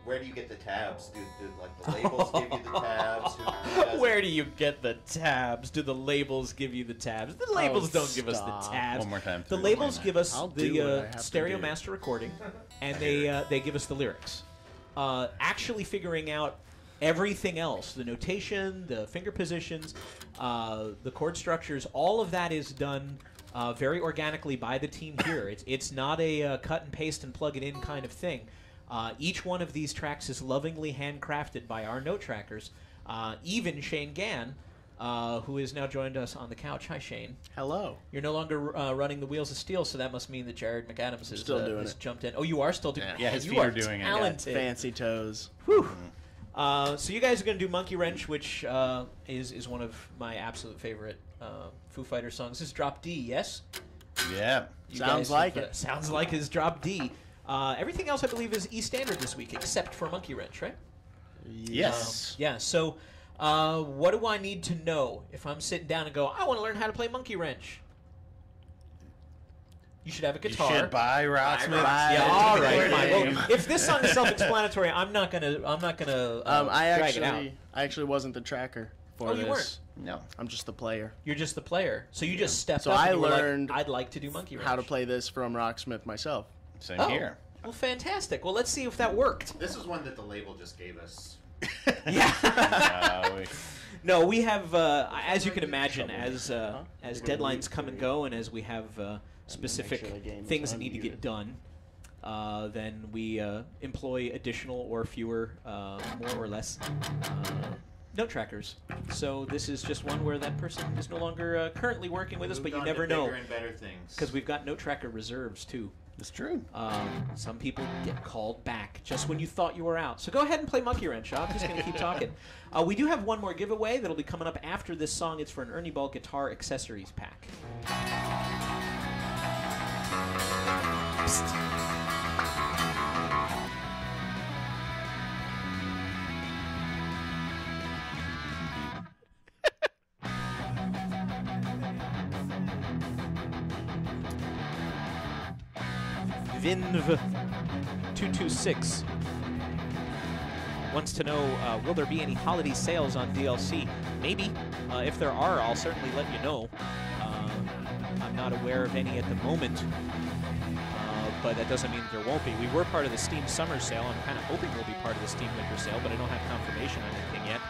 where do you get the tabs? Do like the labels give you the tabs? Who does where it? do you get the tabs? Do the labels give you the tabs? The labels don't give us the tabs. One more time. The labels give us I'll do what I the have to stereo do. master recording, and they give us the lyrics. Actually figuring out everything else, the notation, the finger positions, the chord structures, all of that is done very organically by the team here. It's not a cut and paste and plug it in kind of thing. Each one of these tracks is lovingly handcrafted by our note trackers. Even Shane Gann, who has now joined us on the couch. Hi, Shane. Hello. You're no longer running the Wheels of Steel, so that must mean that Jared McAdams is Still doing has it. jumped in. Oh, you are still doing it. Yeah, his you feet are are doing it. Yeah, talented. Fancy toes. Whew. So you guys are going to do Monkey Wrench, which is one of my absolute favorite Foo Fighters songs. This is Drop D, yes? Yeah. You Sounds guys like have, it. Sounds like his Drop D. Everything else, I believe, is E standard this week, except for Monkey Wrench, right? Yes. Yeah, so what do I need to know if I'm sitting down and go, I want to learn how to play Monkey Wrench? You should have a You guitar. should buy Rocksmith. Yeah, all right, Game. fine. Well, if this song is self-explanatory, I'm not gonna drag it out. I actually wasn't the tracker for Oh, this. you weren't? No. I'm just the player. You're just the player, so you just stepped So up. I and you were like, learned I'd like to do Monkey Wrench. How to play this from Rocksmith myself. Same Oh, here. well, fantastic. Well, let's see if that worked. This is one that the label just gave us. Yeah. No, we have, as you can imagine, as deadlines come and go, and as we have specific sure the game is things that need to get unmuted. done, then we employ additional or fewer, more or less, note trackers. So this is just one where that person is no longer currently working with us, but Moved you on never to know, bigger and better things. because we've got note tracker reserves too. It's true. Some people get called back just when you thought you were out. So go ahead and play Monkey Wrench. I'm just going to keep talking. We do have one more giveaway that'll be coming up after this song. It's for an Ernie Ball guitar accessories pack. Psst. Vinv226 wants to know, will there be any holiday sales on DLC? Maybe. If there are, I'll certainly let you know. I'm not aware of any at the moment, but that doesn't mean that there won't be. We were part of the Steam Summer Sale. I'm kind of hoping we'll be part of the Steam Winter Sale, but I don't have confirmation on anything yet.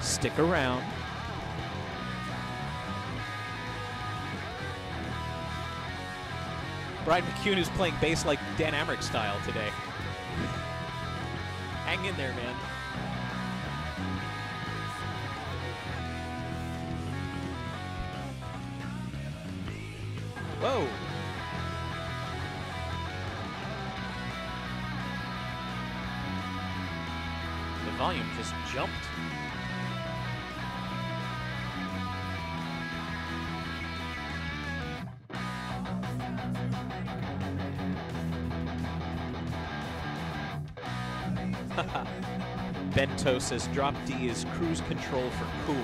Stick around. Brian McCune is playing bass like Dan Amrich style today. Hang in there, man. Whoa. The volume just jumped. Bento says drop D is cruise control for cool.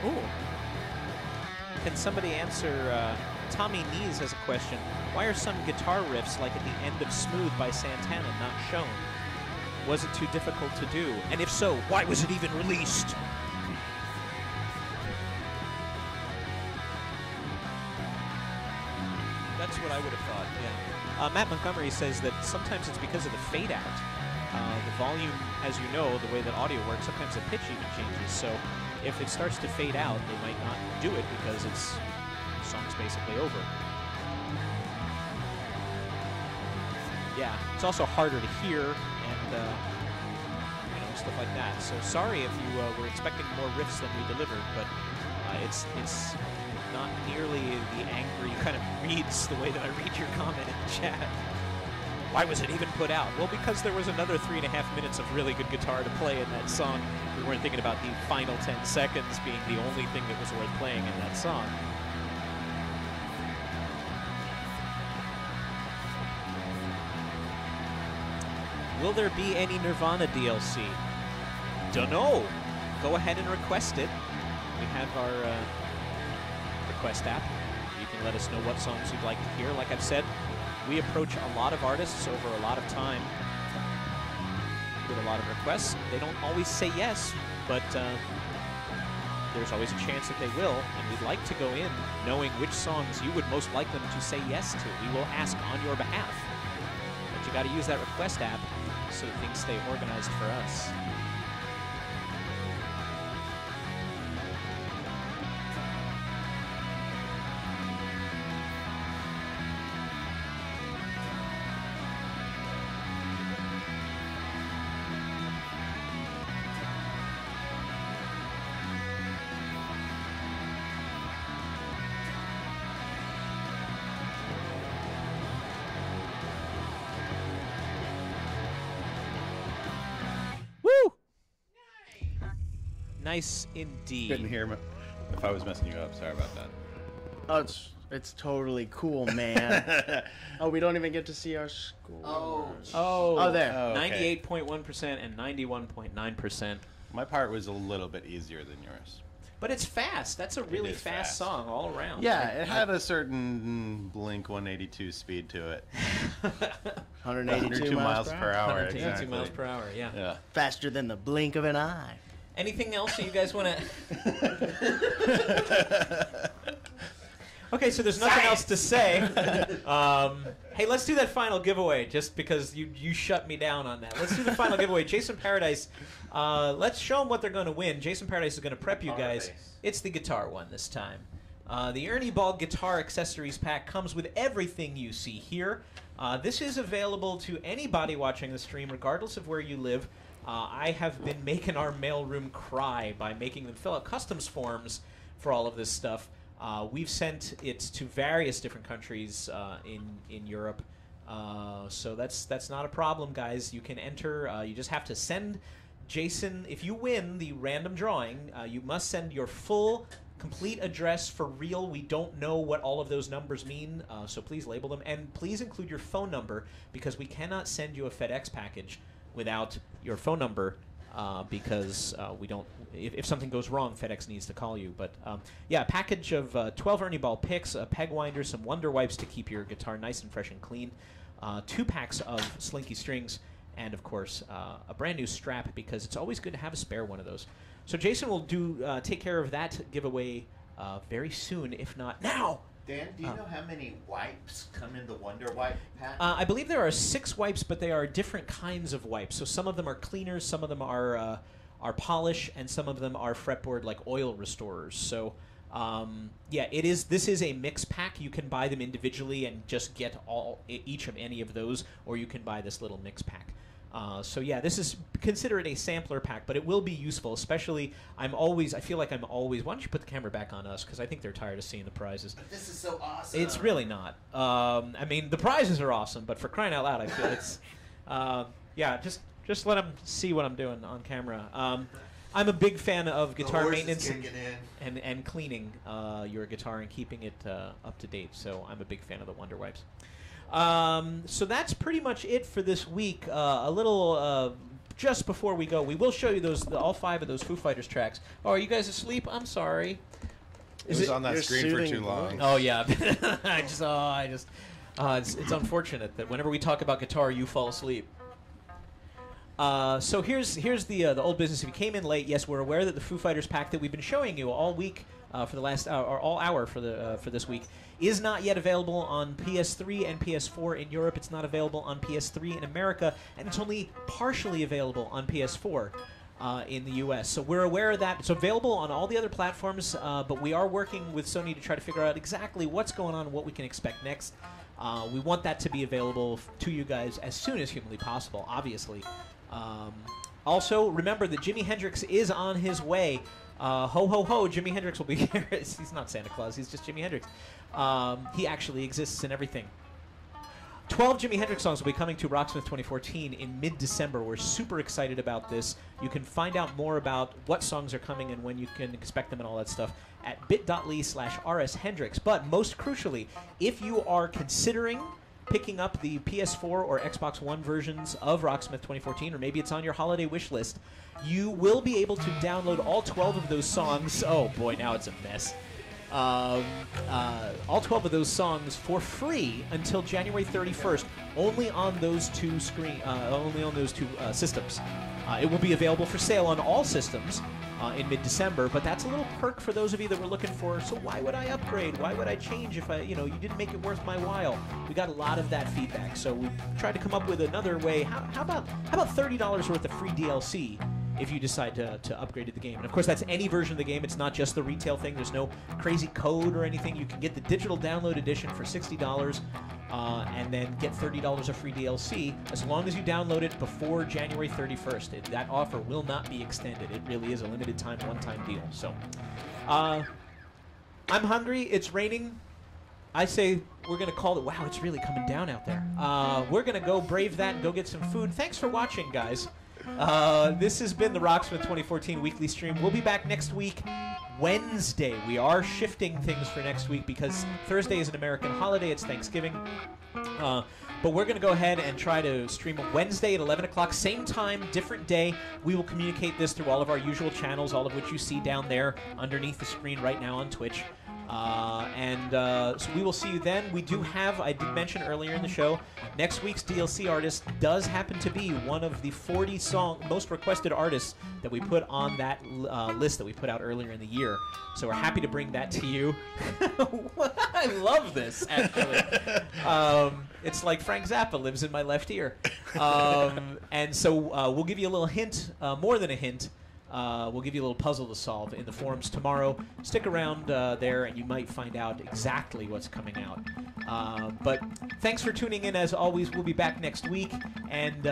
Ooh. Can somebody answer, Tommy Nees has a question. Why are some guitar riffs like at the end of Smooth by Santana not shown? Was it too difficult to do? And if so, why was it even released? That's what I would have thought, yeah. Matt Montgomery says that sometimes it's because of the fade out. The volume, as you know, the way that audio works, sometimes the pitch even changes. So if it starts to fade out, they might not do it because the song's basically over. Yeah, it's also harder to hear and stuff like that. So sorry if you were expecting more riffs than we delivered, but it's not nearly the angry kind of reads the way that I read your comment in the chat. Why was it even put out? Well, because there was another 3.5 minutes of really good guitar to play in that song. We weren't thinking about the final 10 seconds being the only thing that was worth playing in that song. Will there be any Nirvana DLC? Dunno. Go ahead and request it. We have our request app. You can let us know what songs you'd like to hear. Like I've said, we approach a lot of artists over a lot of time with a lot of requests. They don't always say yes, but there's always a chance that they will, and we'd like to go in knowing which songs you would most like them to say yes to. We will ask on your behalf. But you got to use that request app so that things stay organized for us. Nice indeed. Couldn't hear me if I was messing you up. Sorry about that. Oh, it's totally cool, man. Oh, we don't even get to see our score. Oh, there. Oh, okay. 98.1% and 91.9%. My part was a little bit easier than yours. But it's fast. That's a really fast song all around. Yeah, it had a certain Blink 182 speed to it. 182 miles per hour. 182 Exactly. miles per hour, yeah. Yeah. Faster than the blink of an eye. Anything else that you guys want to... Okay, so there's nothing else to say. Hey, let's do that final giveaway, just because you shut me down on that. Let's do the final giveaway. Jason Paradise, let's show them what they're going to win. Jason Paradise is going to prep you guys. It's the guitar one this time. The Ernie Ball Guitar Accessories Pack comes with everything you see here. This is available to anybody watching the stream, regardless of where you live. I have been making our mailroom cry by making them fill out customs forms for all of this stuff. We've sent it to various different countries in Europe, so that's not a problem, guys. You can enter. You just have to send Jason. If you win the random drawing, you must send your full, complete address for real. We don't know what all of those numbers mean, so please label them, and please include your phone number, because we cannot send you a FedEx package without your phone number, because we don't. If something goes wrong, FedEx needs to call you. But yeah, a package of 12 Ernie Ball picks, a peg winder, some Wonder Wipes to keep your guitar nice and fresh and clean, 2 packs of Slinky strings, and of course a brand new strap, because it's always good to have a spare one of those. So Jason will take care of that giveaway very soon, if not now. Dan, do you know how many wipes come in the Wonder Wipe pack? I believe there are 6 wipes, but they are different kinds of wipes. So some of them are cleaners, some of them are polish, and some of them are fretboard like oil restorers. So yeah, this is a mix pack. You can buy them individually and just get each of any of those, or you can buy this little mix pack. So yeah, consider it a sampler pack, but it will be useful, especially I feel like I'm always, why don't you put the camera back on us, because I think they're tired of seeing the prizes. But this is so awesome. It's really not. I mean, the prizes are awesome, but for crying out loud, I feel it's, yeah, just let them see what I'm doing on camera. I'm a big fan of guitar maintenance and cleaning your guitar and keeping it up to date, so I'm a big fan of the Wonder Wipes. So that's pretty much it for this week. A little just before we go, we will show you all 5 of those Foo Fighters tracks. Oh, are you guys asleep? I'm sorry. It was on that screen for too long. Oh yeah, it's unfortunate that whenever we talk about guitar, you fall asleep. So here's the old business. If you came in late, yes, we're aware that the Foo Fighters pack that we've been showing you all week for the last or all hour for this week is not yet available on PS3 and PS4 in Europe. It's not available on PS3 in America, and it's only partially available on PS4 in the U.S. So we're aware of that. It's available on all the other platforms, but we are working with Sony to try to figure out exactly what's going on and what we can expect next. We want that to be available to you guys as soon as humanly possible, obviously. Also, remember that Jimi Hendrix is on his way. Ho, ho, ho, Jimi Hendrix will be here. He's not Santa Claus, he's just Jimi Hendrix. He actually exists in everything. 12 Jimi Hendrix songs will be coming to Rocksmith 2014 in mid-December. We're super excited about this. You can find out more about what songs are coming and when you can expect them and all that stuff at bit.ly/rshendrix. But most crucially, if you are considering picking up the PS4 or Xbox One versions of Rocksmith 2014, or maybe it's on your holiday wish list, you will be able to download all 12 of those songs. Oh boy, now it's a mess. All 12 of those songs for free until January 31st, only on those two systems. It will be available for sale on all systems in mid-December, but that's a little perk for those of you that were looking for. So why would I upgrade? Why would I change if you didn't make it worth my while? We got a lot of that feedback, so we tried to come up with another way. How about $30 worth of free DLC? If you decide to upgrade to the game. And of course, that's any version of the game. It's not just the retail thing. There's no crazy code or anything. You can get the digital download edition for $60 and then get $30 of free DLC as long as you download it before January 31st. That offer will not be extended. It really is a limited time, one-time deal. So, I'm hungry. It's raining. I say we're going to call it. Wow, it's really coming down out there. We're going to go brave that and go get some food. Thanks for watching, guys. This has been the Rocksmith 2014 weekly stream. We'll be back next week, Wednesday. We are shifting things for next week because Thursday is an American holiday. It's Thanksgiving. But we're going to go ahead and try to stream Wednesday at 11 o'clock, same time, different day. We will communicate this through all of our usual channels, all of which you see down there underneath the screen right now on Twitch. So we will see you then. We do have, I did mention earlier in the show, next week's DLC artist does happen to be one of the 40 most requested artists that we put on that list that we put out earlier in the year. So we're happy to bring that to you. I love this, actually. It's like Frank Zappa lives in my left ear. And so we'll give you a little hint, more than a hint. We'll give you a little puzzle to solve in the forums tomorrow. Stick around there, and you might find out exactly what's coming out. But thanks for tuning in, as always. We'll be back next week, and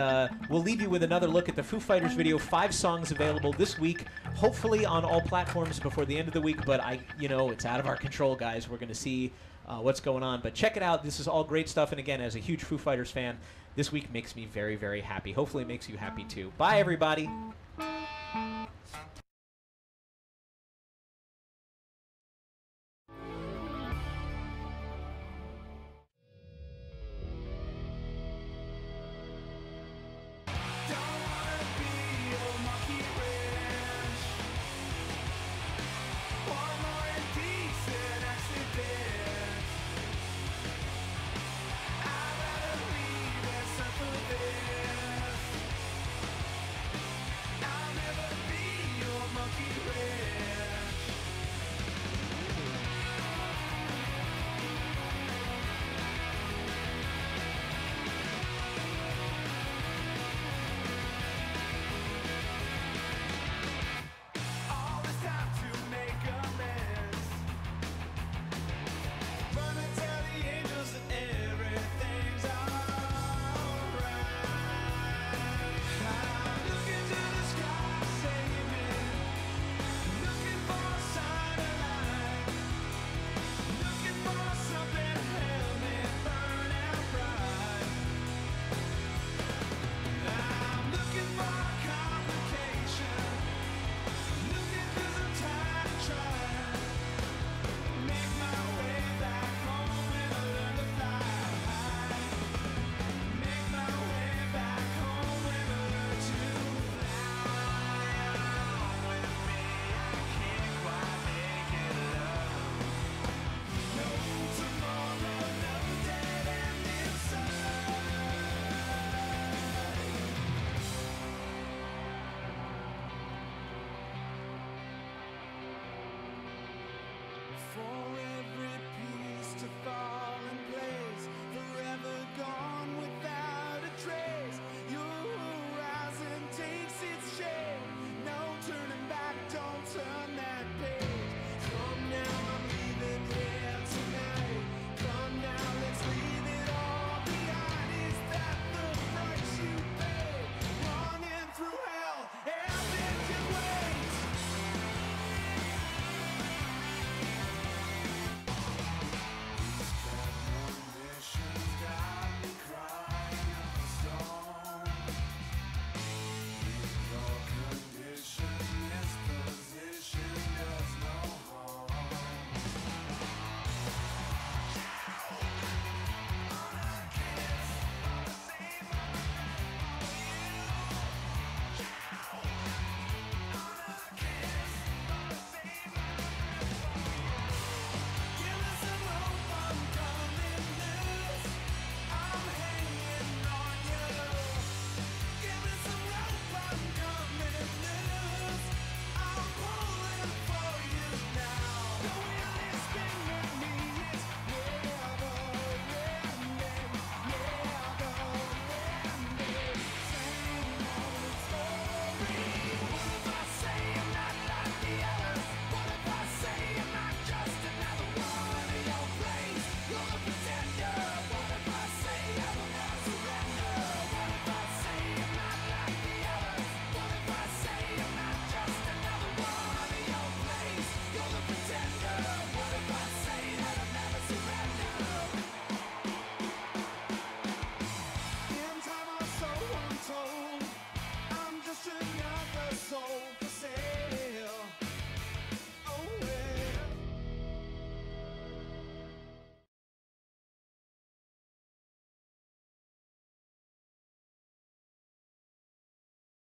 we'll leave you with another look at the Foo Fighters video. 5 songs available this week, hopefully on all platforms before the end of the week. But it's out of our control, guys. We're going to see what's going on. But check it out. This is all great stuff. And again, as a huge Foo Fighters fan, this week makes me very, very happy. Hopefully it makes you happy, too. Bye, everybody.